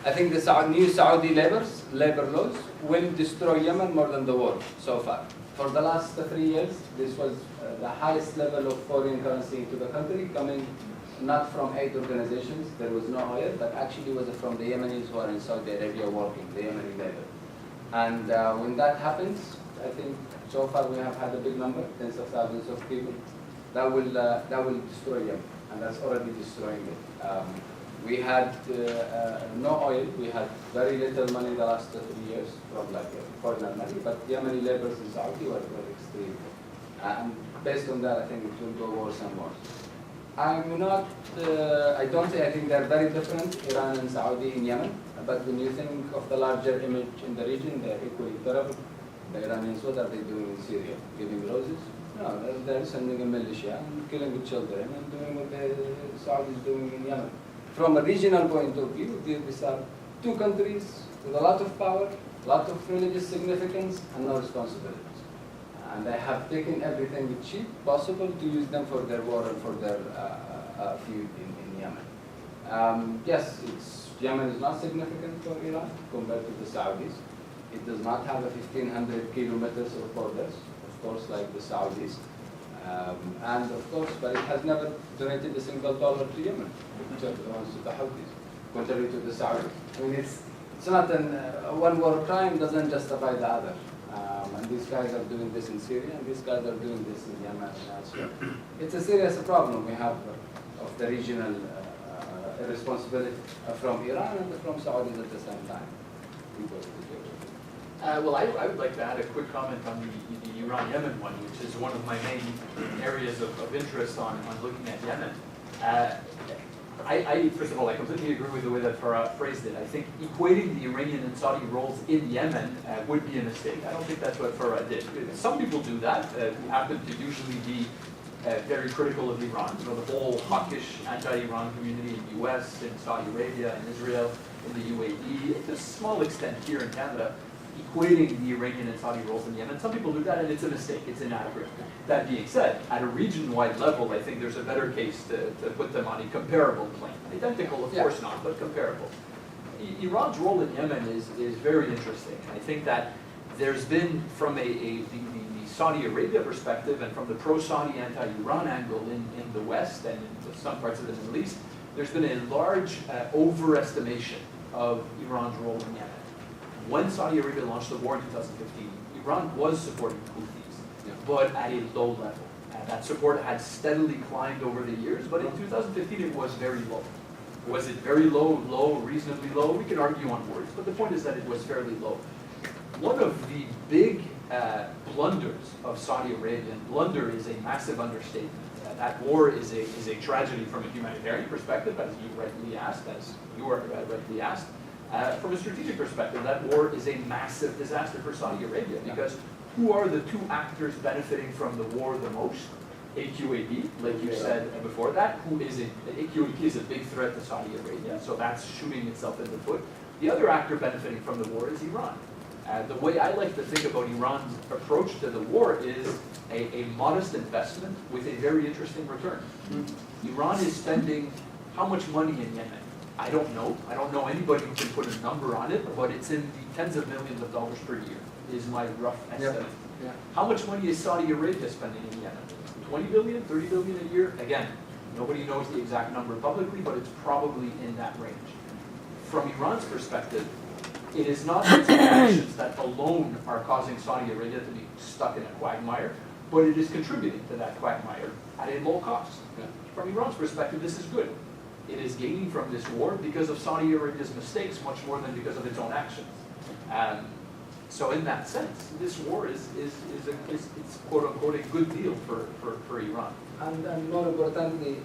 I think the new Saudi labor laws will destroy Yemen more than the war so far. For the last 3 years, this was the highest level of foreign currency into the country, coming not from aid organizations, there was no oil, but actually was from the Yemenis who are in Saudi Arabia working, the Yemeni labor. And when that happens, I think so far we have had a big number, tens of thousands of people. That will destroy Yemen, and that's already destroying it. We had no oil. We had very little money the last 3 years from foreign money, but Yemeni laborers in Saudi were extreme. And based on that, I think it will go worse and worse. I don't say I think they're very different, Iran and Saudi in Yemen, but when you think of the larger image in the region, they're equally terrible. The Iranians, what are they doing in Syria? Giving roses? No, they're sending a militia and killing the children and doing what the Saudis doing in Yemen. From a regional point of view, these are two countries with a lot of power, a lot of religious significance, and no responsibilities. And they have taken everything cheap possible to use them for their war and for their feud in Yemen. Yes, Yemen is not significant for Iran compared to the Saudis. It does not have a 1,500 kilometers of borders, of course, like the Saudis. And of course, but it has never donated a single dollar to Yemen, except the ones to the Houthis, contrary to the Saudis. I mean, it's not one war crime doesn't justify the other. And these guys are doing this in Syria, and these guys are doing this in Yemen and elsewhere. It's a serious problem we have of the regional responsibility from Iran and from Saudis at the same time. Well, I would like to add a quick comment on the Iran-Yemen one, which is one of my main areas of interest on looking at Yemen. First of all, I completely agree with the way that Farah phrased it. I think equating the Iranian and Saudi roles in Yemen would be a mistake. I don't think that's what Farah did. Some people do that, who happen to usually be very critical of Iran. You know, the whole hawkish anti-Iran community in the US, in Saudi Arabia, in Israel, in the UAE, to a small extent here in Canada, equating the Iranian and Saudi roles in Yemen. Some people do that, and it's a mistake. It's inaccurate. That being said, at a region-wide level, I think there's a better case to put them on a comparable plane. Identical, of course not, but comparable. Iran's role in Yemen is very interesting. I think that there's been, from the Saudi Arabia perspective and from the pro-Saudi anti-Iran angle in the West and in some parts of the Middle East, there's been a large overestimation of Iran's role in Yemen. When Saudi Arabia launched the war in 2015, Iran was supporting the Houthis, but at a low level. That support had steadily climbed over the years, but in 2015 it was very low. Was it very low, reasonably low? We could argue on words, but the point is that it was fairly low. One of the big blunders of Saudi Arabia, and blunder is a massive understatement. That war is a tragedy from a humanitarian perspective, as you rightly asked, from a strategic perspective, that war is a massive disaster for Saudi Arabia, because who are the two actors benefiting from the war the most? AQAP, like you said before that, AQAP is a big threat to Saudi Arabia, so that's shooting itself in the foot. The other actor benefiting from the war is Iran. The way I like to think about Iran's approach to the war is a modest investment with a very interesting return. Iran is spending how much money in Yemen? I don't know. I don't know anybody who can put a number on it, but it's in the tens of millions of dollars per year, is my rough estimate. Yeah. How much money is Saudi Arabia spending in Yemen? 20 billion, 30 billion a year? Again, nobody knows the exact number publicly, but it's probably in that range. From Iran's perspective, it is not its actions that alone are causing Saudi Arabia to be stuck in a quagmire, but it is contributing to that quagmire at a low cost. From Iran's perspective, this is good. It is gaining from this war because of Saudi Arabia's mistakes much more than because of its own actions. So in that sense, this war is quote unquote a good deal for Iran. And more importantly,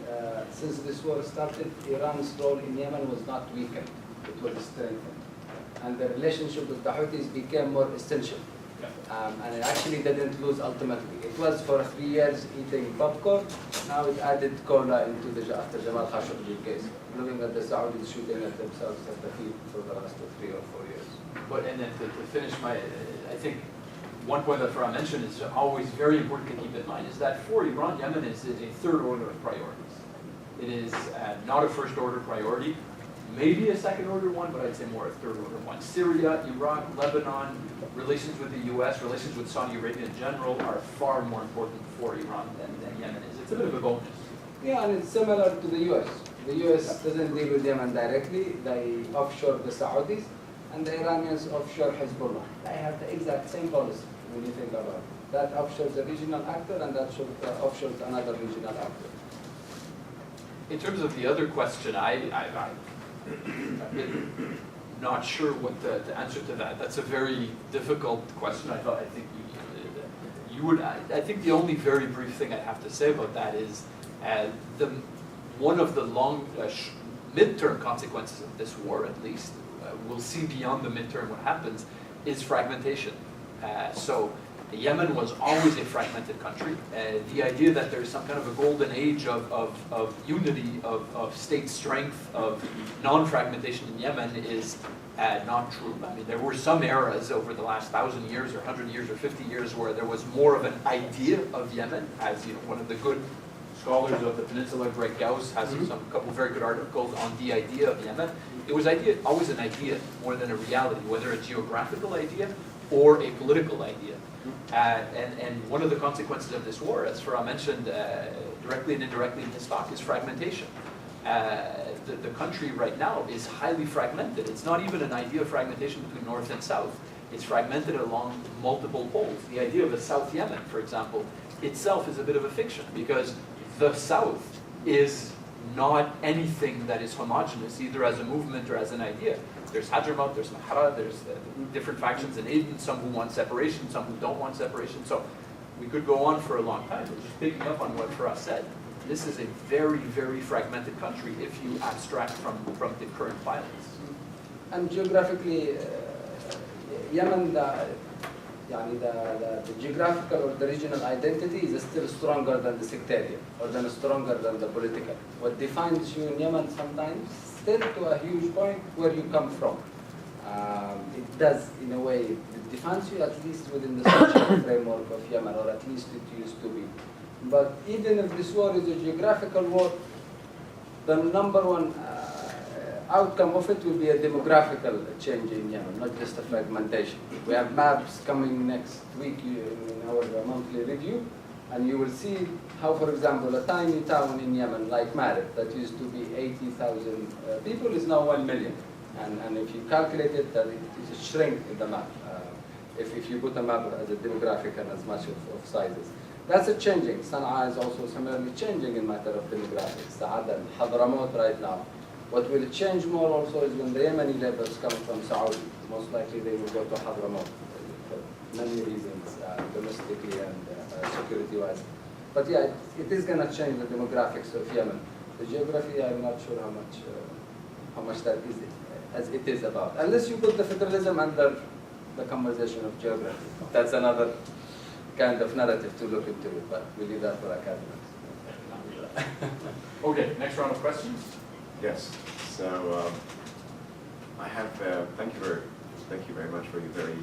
since this war started, Iran's role in Yemen was not weakened, it was strengthened. And the relationship with the Houthis became more essential. And it actually didn't lose ultimately. It was for 3 years eating popcorn. Now it added cola into after Jamal Khashoggi case. Looking at the Saudis shooting at themselves at the feet for the last 3 or 4 years. But and then to finish I think one point that Farah mentioned is always very important to keep in mind is that for Iran, Yemen is a third order of priorities. It is not a first order priority, maybe a second order one, but I'd say more a third order one. Syria, Iraq, Lebanon, relations with the US, relations with Saudi Arabia in general are far more important for Iran than Yemen is. It's a bit of a bonus. Yeah, and it's similar to the US. The US doesn't deal with Yemen directly. They offshore the Saudis, and the Iranians offshore Hezbollah. They have the exact same policy when you think about it. That offshores a regional actor, and that offshores another regional actor. In terms of the other question, I'm not sure what the answer to that. That's a very difficult question. I think you would. I think the only very brief thing I have to say about that is one of the midterm consequences of this war, at least, we'll see beyond the midterm what happens, is fragmentation. So Yemen was always a fragmented country. The idea that there's some kind of a golden age of unity, of state strength, of non-fragmentation in Yemen is not true. I mean, there were some eras over the last 1,000 years or 100 years or 50 years where there was more of an idea of Yemen, as one of the good scholars of the peninsula, Greg Gauss, has a couple very good articles on the idea of Yemen. It was always an idea more than a reality, whether a geographical idea or a political idea. And one of the consequences of this war, as Farah mentioned directly and indirectly in his talk, is fragmentation. The country right now is highly fragmented. It's not even an idea of fragmentation between north and south. It's fragmented along multiple poles. The idea of a South Yemen, for example, itself is a bit of a fiction because the south is not anything that is homogeneous, either as a movement or as an idea. There's Hadramaut, there's Mahara, there's different factions in Aden, some who want separation, some who don't want separation. So we could go on for a long time, but just picking up on what Farah said, this is a very, very fragmented country if you abstract from the current violence. And geographically, Yemen, the geographical or the regional identity is still stronger than the sectarian or stronger than the political. What defines you in Yemen sometimes, still to a huge point, where you come from. It does, in a way, it defines you at least within the social framework of Yemen, or at least it used to be. But even if this war is a geographical war, the number one outcome of it will be a demographical change in Yemen, not just a fragmentation. We have maps coming next week in our monthly review, and you will see how, for example, a tiny town in Yemen like Marib that used to be 80,000 people is now 1 million. And if you calculate it, that it is a shrink in the map, if you put a map as a demographic and as much of sizes. That's changing. Sana'a is also similarly changing in matter of demographics. Aden, Hadramaut right now. What will change more also is when the Yemeni laborers come from Saudi. Most likely they will go to Hadramaut for many reasons, domestically and security-wise. But yeah, it is going to change the demographics of Yemen. The geography, I'm not sure how much that is as it is about. Unless you put the federalism under the conversation of geography. That's another kind of narrative to look into it, but we'll leave that for academics. Okay, next round of questions. Yes. So I have. Thank you very much for your very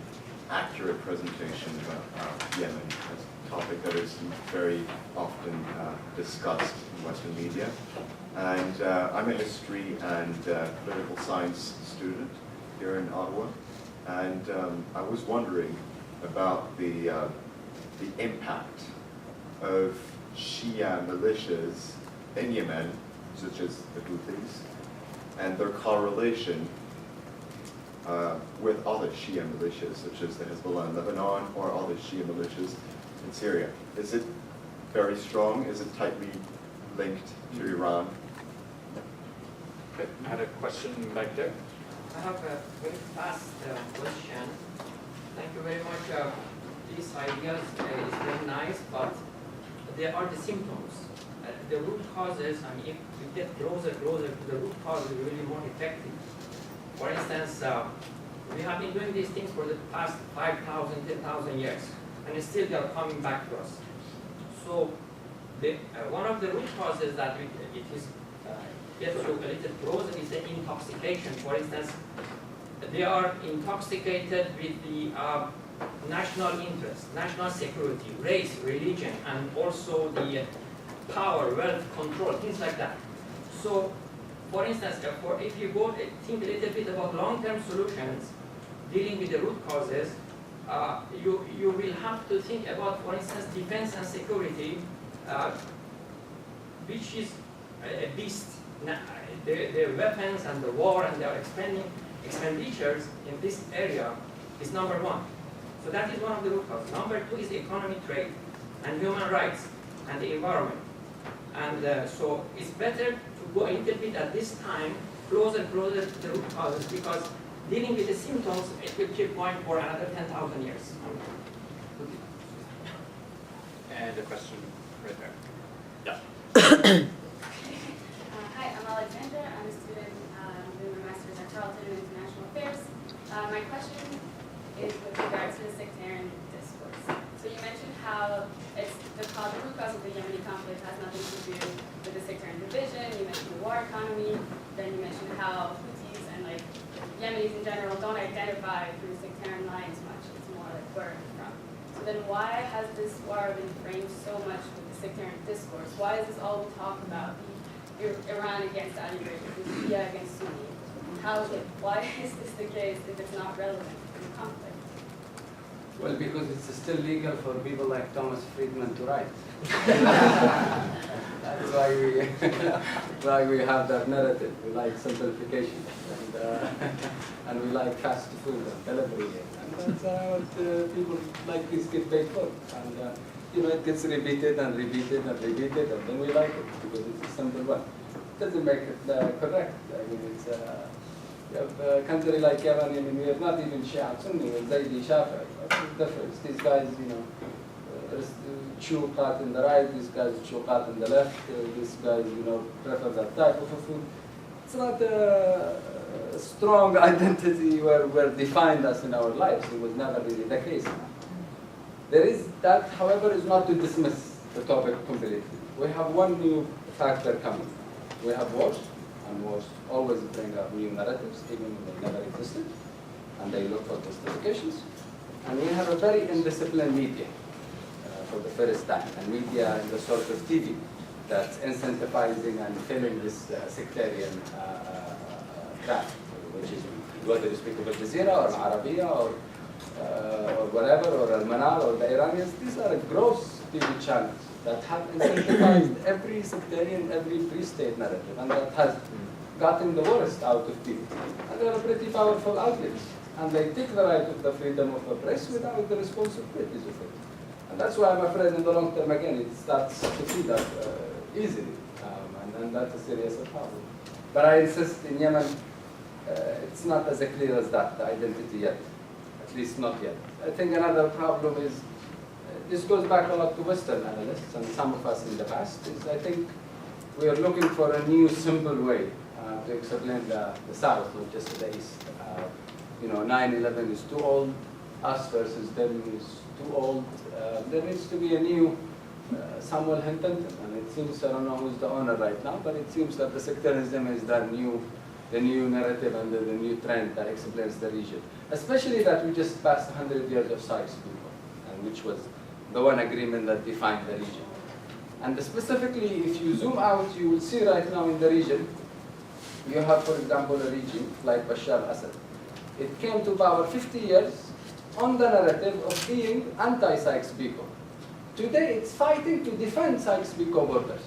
accurate presentation about Yemen, as a topic that is very often discussed in Western media. And I'm a history and political science student here in Ottawa, and I was wondering about the impact of Shia militias in Yemen, such as the Houthis, and their correlation with other Shia militias, such as the Hezbollah in Lebanon or other Shia militias in Syria. Is it very strong? Is it tightly linked to Iran? Okay, I had a question back there. I have a very fast question. Thank you very much. These ideas is very nice, but they are the symptoms. The root causes, I mean, if you get closer to the root cause, it will be really more effective. For instance, we have been doing these things for the past 5,000, 10,000 years, and still they are coming back to us. So, one of the root causes that it is gets you a little closer is the intoxication. For instance, they are intoxicated with the national interest, national security, race, religion, and also the power, wealth, control, things like that. So, for instance, if you go think a little bit about long-term solutions dealing with the root causes, you will have to think about, for instance, defense and security, which is a beast. The weapons and the war and their expenditures in this area is number one. So that is one of the root causes. Number two is economy, trade, and human rights, and the environment. And so it's better to go a little bit at this time, closer to the root causes, because dealing with the symptoms, it will keep going for another 10,000 years. And a question right there. Yeah. Hi, I'm Alexandra. I'm a student doing my master's at Carleton in International Affairs. My question is with regards to the sectarian discourse. So you mentioned how it's the root cause of the Yemeni conflict has nothing to do with the sectarian division. You mentioned the war economy. Then you mentioned how Houthis and like Yemenis in general don't identify through sectarian lines much. It's more like where it's from. So then why has this war been framed so much with the sectarian discourse? Why is this all we talk about? The Iran against Ali Arabia, the Shia against Sunni. Why is this the case if it's not relevant to the conflict? Well, because it's still legal for people like Thomas Friedman to write. That's why we have that narrative. We like simplification, and we like fast food and delivery, and that's what people like this get paid for. And it gets repeated and repeated and repeated, and then we like it because it's a simple one. It doesn't make it correct. I mean, it's you have a country like Yemen. I mean, we have not even Shia Sunni, we're Zaydi Shafi'i. What's the difference? These guys, there's chew cut in the right, these guys chew cut in the left, these guys, prefer that type of a food. It's not a strong identity where defined us in our lives. It was never really the case. There is that, however, is not to dismiss the topic completely. We have one new factor coming. We have wars, and wars always bring up new narratives, even when they never existed, and they look for justifications. And we have a very indisciplined media for the first time, and media in the sort of TV that's incentivizing and filling this sectarian trap, which is whether you speak of Al Jazeera or Al Arabiya or whatever, or Al Manar or the Iranians. These are gross TV channels that have incentivized every sectarian, every free-state narrative, and that has gotten the worst out of people. And they are pretty powerful outlets, and they take the right of the freedom of the press without the responsibilities of it. And that's why I'm afraid in the long term, again, it starts to see that easily, and that's a serious problem. But I insist in Yemen, it's not as clear as that, the identity yet, at least not yet. I think another problem is, this goes back a lot to Western analysts and some of us in the past, is I think we are looking for a new simple way to explain the South, not just the East. 9/11 is too old, us versus them is too old. There needs to be a new Samuel Hinton, and it seems, I don't know who's the owner right now, but it seems that the sectarianism is the new narrative and the new trend that explains the region. Especially that we just passed 100 years of Sykes-Picot, and which was the one agreement that defined the region. And specifically, if you zoom out, you will see right now in the region, you have, for example, a regime like Bashar al-Assad. It came to power 50 years on the narrative of being anti-Sykes-Picot. Today, it's fighting to defend Sykes-Picot borders.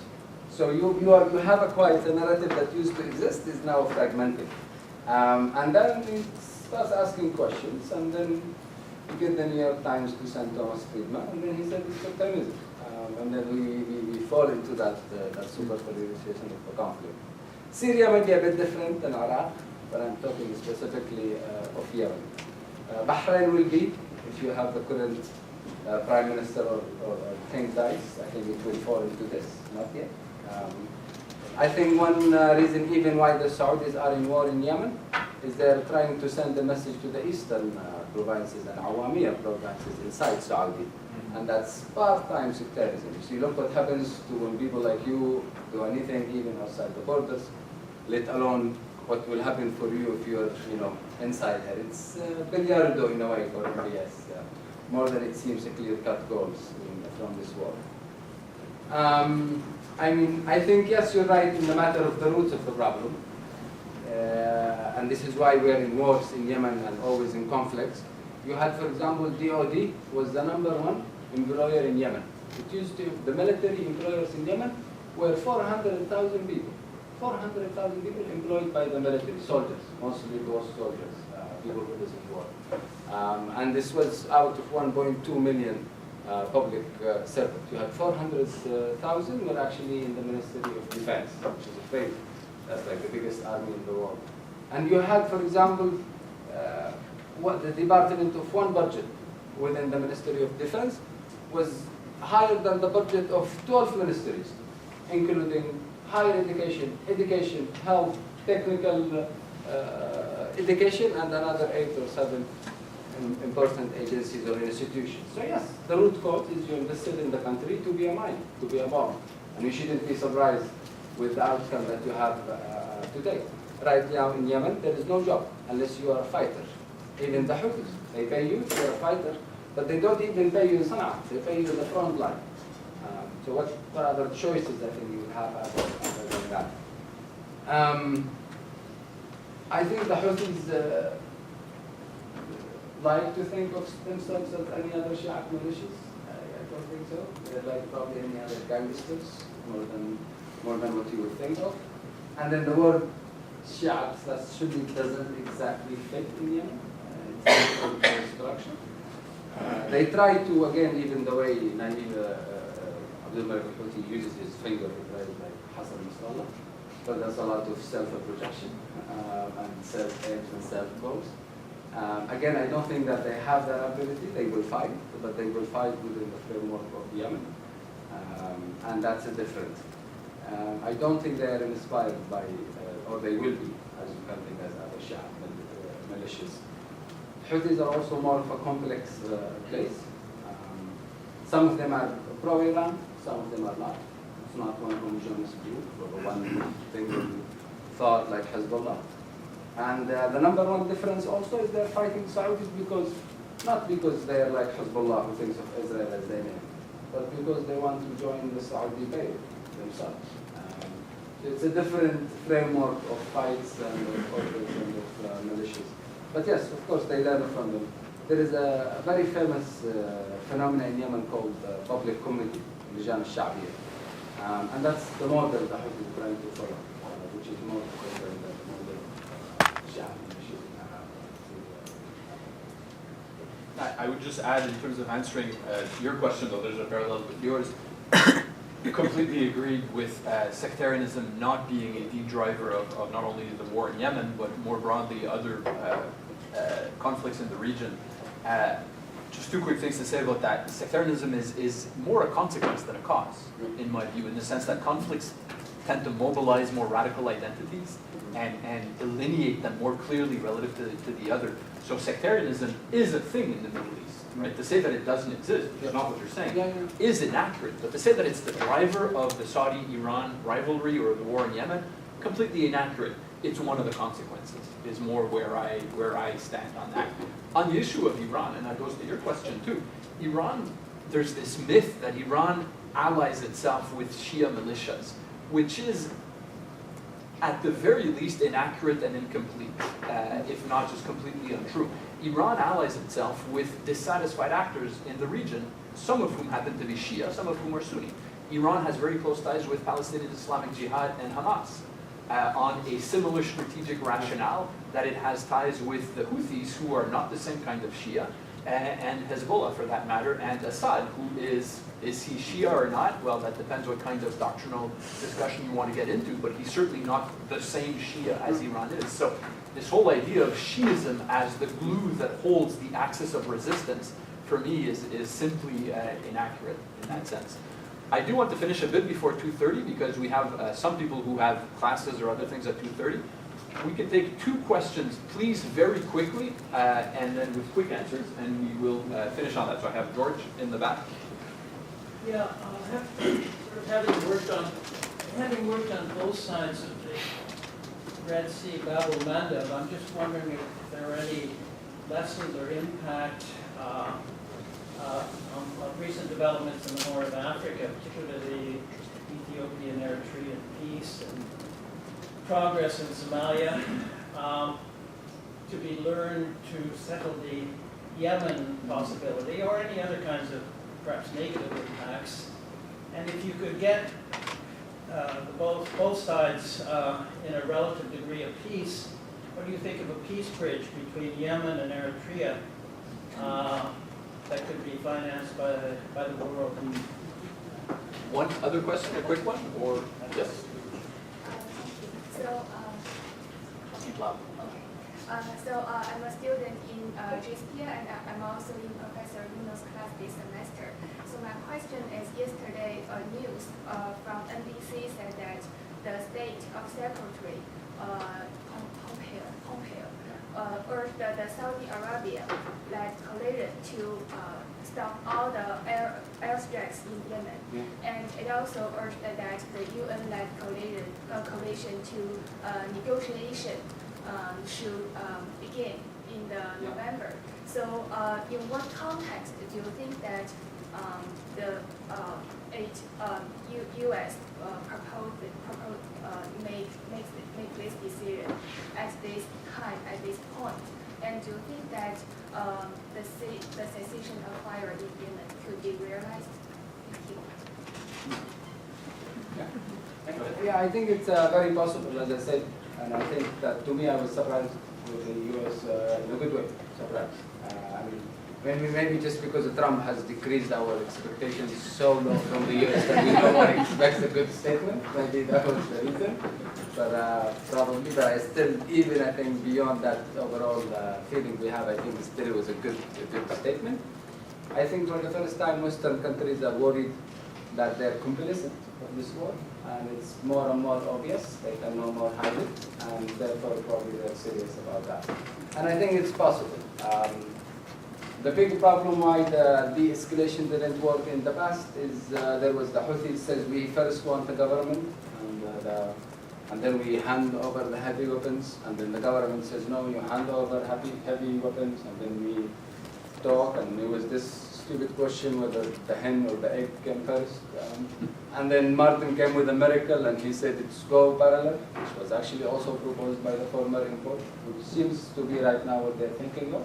So you have quite a narrative that used to exist is now fragmented. And then it starts asking questions, and then you get the New York Times to send Thomas Friedman, and then he said it's extremism. And then we fall into that superficialization of the conflict. Syria may be a bit different than Iraq, but I'm talking specifically of Yemen. Bahrain will be, if you have the current prime minister or king dies, I think it will fall into this, not yet. I think one reason even why the Saudis are in war in Yemen is they're trying to send a message to the eastern provinces and Awamiya provinces inside Saudi. And that's part-time sectarianism. You see, look what happens to when people like you do anything even outside the borders, let alone what will happen for you if you're inside here. It's billiardo in a way for MBS. more than it seems a clear-cut goals from this war. I mean, I think, yes, you're right in the matter of the roots of the problem. And this is why we are in wars in Yemen and always in conflicts. You had, for example, DOD was the #1 employer in Yemen. It used to, the military employers in Yemen were 400,000 people. 400,000 people employed by the military, soldiers, mostly those soldiers, people who was in war. And this was out of 1.2 million public servants. You had 400,000 were actually in the Ministry of Defense, which is a great, that's like the biggest army in the world. And you had, for example, what the Department of One budget within the Ministry of Defense was higher than the budget of 12 ministries, including higher education, health, technical education, and another 8 or 7 important agencies or institutions. So yes, the root cause is you invested in the country to be a mine, to be a bomb. And you shouldn't be surprised with the outcome that you have today. Right now in Yemen, there is no job unless you are a fighter. Even the Houthis, they pay you if you're a fighter, but they don't even pay you in Sana'a. They pay you in the front line. So what other choices I think you would have other than that? I think the Houthis like to think of themselves as any other Shia militias. I don't think so. They're like probably any other gangsters, more than what you would think of. And then the word Shia that doesn't exactly fit in Yemen. It's a construction. They try to, again, even the way Abdul Malik al-Houthi uses his finger, right, like Hassan Nasrallah, but there's a lot of self-projection and self-aims and self-goals. Again, I don't think that they have that ability. They will fight, but they will fight within the framework of Yemen, and that's a different. I don't think they are inspired by, or they will be, as you can think, as other Shia militias. Houthis are also more of a complex place. Some of them are pro-Iran, some of them are not. It's not one homogeneous group or one single thought like Hezbollah. And the #1 difference also is they're fighting Saudis not because they're like Hezbollah who thinks of Israel as their name, but because they want to join the Saudi bay themselves. It's a different framework of fights and of orders and of militias. But yes, of course, they learn from them. There is a very famous phenomenon in Yemen called public committee, Lijan al-Sha'biyya. And that's the model that Houthi is trying to follow, which is more different than the model of Shia. I would just add, in terms of answering your question, though there's a parallel with yours, completely agreed with sectarianism not being a deep driver of not only the war in Yemen, but more broadly other conflicts in the region. Just two quick things to say about that. Sectarianism is more a consequence than a cause, in my view, in the sense that conflicts tend to mobilize more radical identities and delineate them more clearly relative to the other. So sectarianism is a thing in the Middle East. Right? To say that it doesn't exist, which is not what you're saying, is inaccurate. But to say that it's the driver of the Saudi-Iran rivalry or the war in Yemen, completely inaccurate. It's one of the consequences, is more where I stand on that. On the issue of Iran, and that goes to your question too, Iran, there's this myth that Iran allies itself with Shia militias, which is at the very least inaccurate and incomplete, if not just completely untrue. Iran allies itself with dissatisfied actors in the region, some of whom happen to be Shia, some of whom are Sunni. Iran has very close ties with Palestinian Islamic Jihad and Hamas on a similar strategic rationale that it has ties with the Houthis, who are not the same kind of Shia, and Hezbollah for that matter, and Assad, who is he Shia or not? Well, that depends what kind of doctrinal discussion you want to get into, but he's certainly not the same Shia as Iran is. So this whole idea of Shiism as the glue that holds the axis of resistance, for me, is simply inaccurate in that sense. I do want to finish a bit before 2:30 because we have some people who have classes or other things at 2:30. We can take 2 questions, please, very quickly, and then with quick answers, and we will finish on that. So I have George in the back. Yeah, having worked on both sides of the Red Sea, Bab el-Mandeb, I'm just wondering if there are any lessons or impact on recent developments in the Horn of Africa, particularly Ethiopian Eritrean peace and progress in Somalia, to be learned to settle the Yemen possibility or any other kinds of perhaps negative impacts. And if you could get both sides in a relative degree of peace, what do you think of a peace bridge between Yemen and Eritrea that could be financed by the world? One other question, a quick one, or yes? So, Keep loud. I'm a student in GSP and I'm also in Professor Yuno's class this semester. So my question is, yesterday news from NBC said that the State of Secretary Pompeo urged the Saudi Arabia led coalition to stop all the airstrikes in Yemen. And it also urged that the UN-led coalition to negotiation should begin in November. So in what context do you think that the U.S. make this decision at this time, at this point? And do you think that the cessation of fire in Yemen could be realized? Thank you. Yeah, I think it's very possible, as I said, and I think that to me I was surprised with the U.S. In a good way, surprised. I mean, maybe just because Trump has decreased our expectations so low from the U.S. that we no one expects a good statement. Maybe that was the reason. But probably, but I still, even I think beyond that overall feeling we have, I think still it was a good statement. I think for the first time Western countries are worried that they're complicit of this war, and it's more and more obvious, they can no more hide it, and therefore probably they're serious about that. And I think it's possible. The big problem why the de-escalation didn't work in the past is there was the Houthi says we first want the government, and then we hand over the heavy weapons, and then the government says no, you hand over heavy weapons, and then we talk, and there was this stupid question whether the hen or the egg came first. And then Martin came with a miracle and he said it's go parallel, which was actually also proposed by the former import, which seems to be right now what they're thinking of,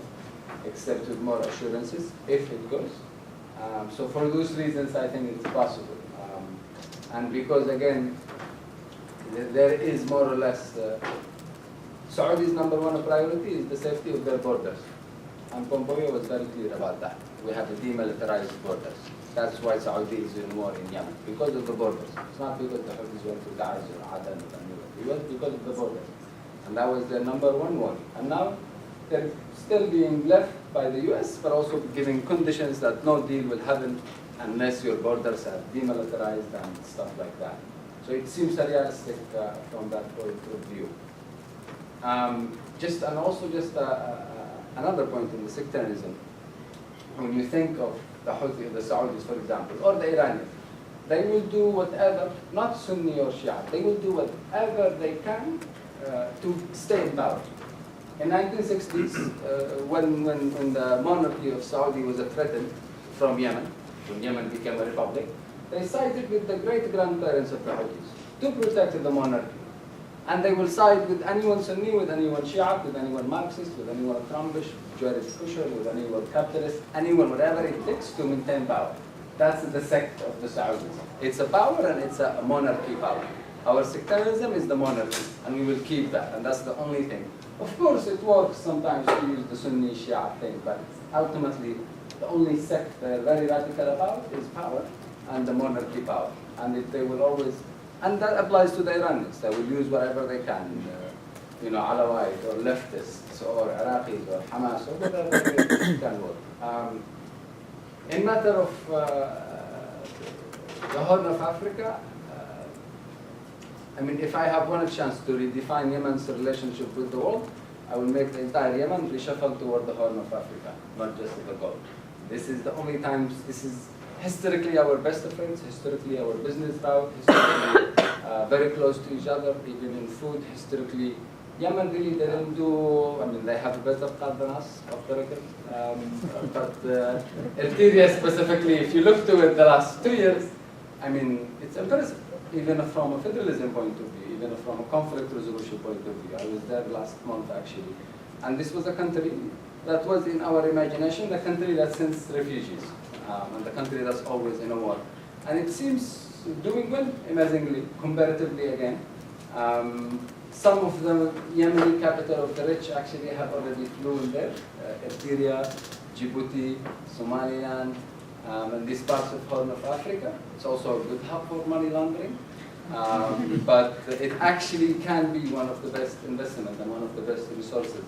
except with more assurances, if it goes. So for those reasons, I think it's possible. And because again, there is more or less, Saudi's number one priority is the safety of their borders. And Pompeo was very clear about that. We have the demilitarized borders. That's why Saudi is in war in Yemen, because of the borders. It's not because the Houthis went to Daesh or Aden or anywhere. It was because of the borders. And that was their number one worry. And now they're still being left by the US, but also giving conditions that no deal will happen unless your borders are demilitarized and stuff like that. So it seems realistic from that point of view. Another point in the sectarianism, when you think of the Houthi, the Saudis, for example, or the Iranians, they will do whatever, not Sunni or Shia, they will do whatever they can to stay in power. In 1960s, when the monarchy of Saudi was threatened from Yemen, when Yemen became a republic, they sided with the great-grandparents of the Houthis to protect the monarchy. And they will side with anyone Sunni, with anyone Shia, with anyone Marxist, with anyone Trumpish, Jared Kushner, with anyone capitalist, anyone, whatever it takes to maintain power. That's the sect of the Saudis. It's a power and it's a monarchy power. Our sectarianism is the monarchy, and we will keep that, and that's the only thing. Of course, it works sometimes to use the Sunni Shia thing, but ultimately, the only sect they're very radical about is power and the monarchy power. And they will always, and that applies to the Iranians. They will use whatever they can, Alawite or leftists or Iraqis or Hamas or whatever they can work. In matter of the Horn of Africa, I mean, if I have one chance to redefine Yemen's relationship with the world, I will make the entire Yemen reshuffle toward the Horn of Africa, not just the Gulf. This is the only time, this is historically our best friends, historically our business route, historically very close to each other, even in food, historically Yemen really didn't do, I mean, they have a better card than us, off the record. But Eritrea specifically, if you look to it the last 2 years, I mean, it's impressive, even from a federalism point of view, even from a conflict resolution point of view. I was there last month, actually. And this was a country that was, in our imagination, the country that sends refugees, and the country that's always in a war. And it seems doing well, amazingly, comparatively again. Some of the Yemeni capital of the rich actually have already flown there. Eritrea, Djibouti, Somaliland, and these parts of Horn of Africa. It's also a good hub for money laundering. But it actually can be one of the best investments and one of the best resources.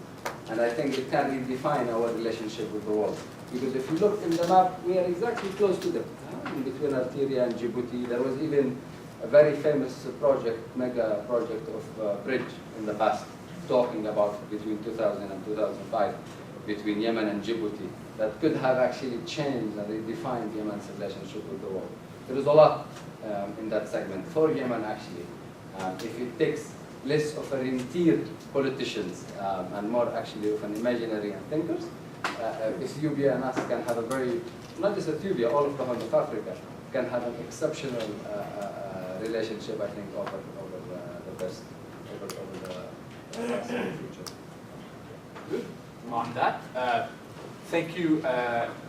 And I think it can redefine our relationship with the world. Because if you look in the map, we are exactly close to them. In between Eritrea and Djibouti, there was even a very famous project, mega project of bridge in the past, talking about between 2000 and 2005, between Yemen and Djibouti, that could have actually changed and redefined Yemen's relationship with the world. There is a lot in that segment for Yemen, actually. If it takes less of a rentier politicians and more actually of an imaginary and thinkers, Ethiopia and us can have a very, not just Ethiopia, all of the Horn of Africa can have an exceptional relationship, I think, over the best, over the future. Good. On that, thank you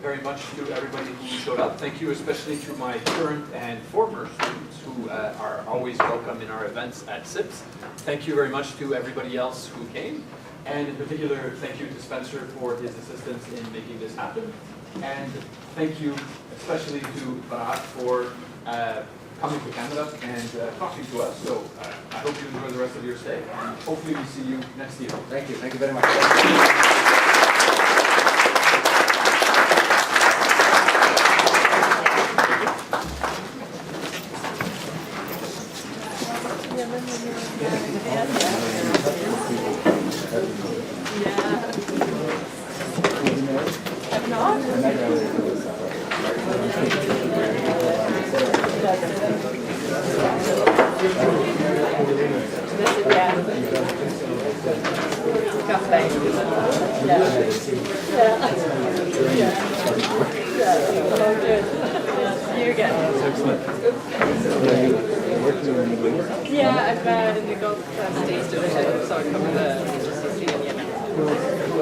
very much to everybody who showed up. Thank you especially to my current and former students who are always welcome in our events at SIPS. Thank you very much to everybody else who came. And in particular, thank you to Spencer for his assistance in making this happen. And thank you especially to Barat for coming to Canada and talking to us. So I hope you enjoy the rest of your stay, and hopefully we see you next year. Thank you. Thank you very much. Yeah, I'm in the Gulf States division, so I cover the GCC in Yemen. Who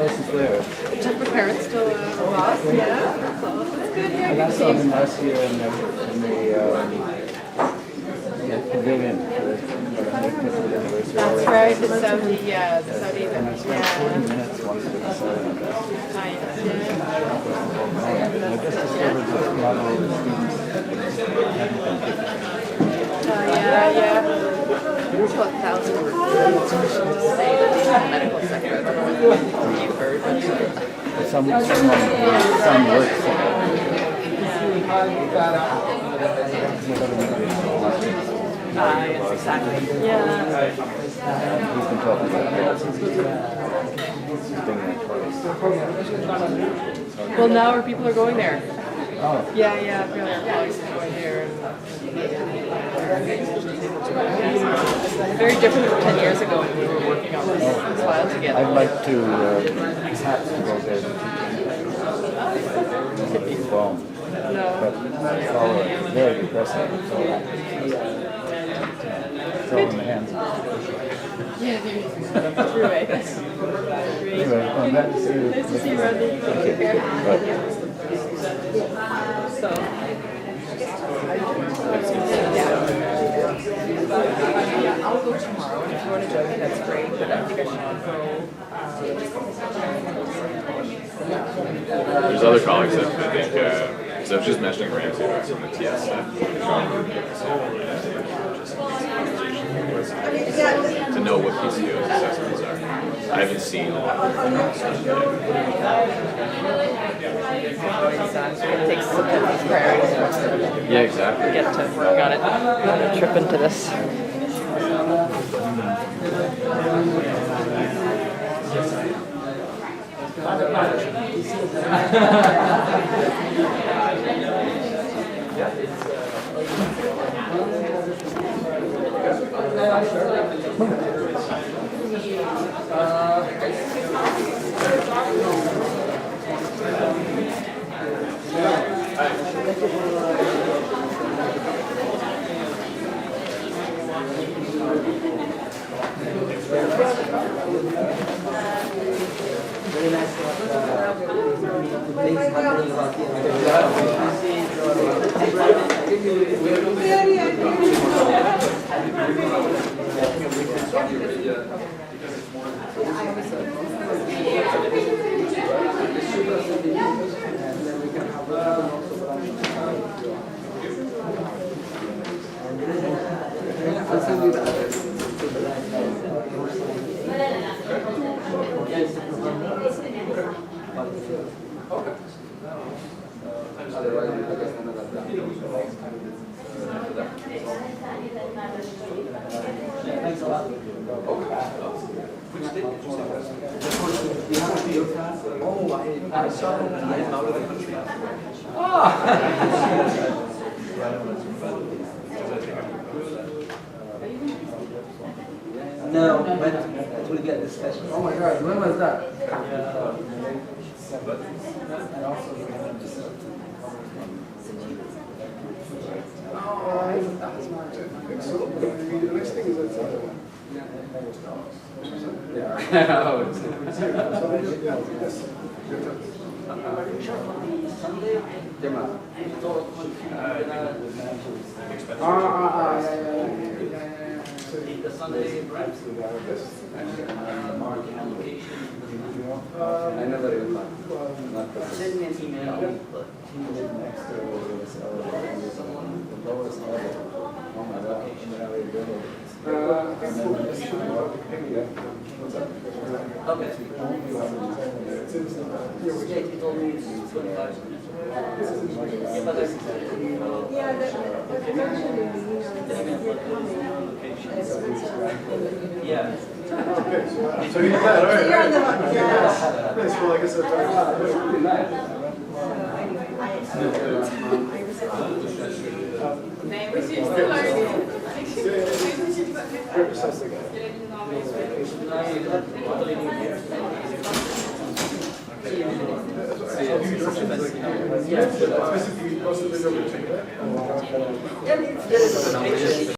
else is there? Just my parents still boss, yeah. So it's good here. I saw them last year in the pavilion. That's right, the Saudi, yeah, the Saudi event. I spent 40 minutes once with the Saudi event. I just discovered that not all the students hadn't been picked. Yeah. There's about 1,000 recruits say that in the medical sector at the moment. You've heard, but Some work yes, exactly. Yeah. He's been talking about that. He's been there twice. Well, now our people are going there. Oh. Yeah, really, our colleagues are going there. Very different from 10 years ago when we were working on this file together. I'd like to perhaps to go there and get the phone. No. But it's all very depressing. It's all in the hands of Yeah, there through it. Anyway, I'm glad to see you. Nice to see you, Rodney. Take care. Bye. So, yeah, I'll go tomorrow. If you want to join me, that's great. But I think I should go. There's other colleagues that I think, because I was just mentioning Ramsey about some of the TS stuff, to know what PCO's assessments are. I haven't seen a lot of stuff yet. It takes these priorities. Yeah, exactly. Get to work on it. I'm gonna trip into this. Very nice things happening about Thanks a lot. Which date did you say? Oh, I saw them. I am out of the country. No, but it will be a discussion. Oh my God, when was that? The next thing is The Sunday perhaps mark application. I never even thought. Send me an email. Okay. Yeah, he told me it's 25 minutes. Yeah, the convention in the you're coming. Yeah. okay, so you did that, all right. You're on the hook, yeah. Nice, well, I guess that's Name was used to learn.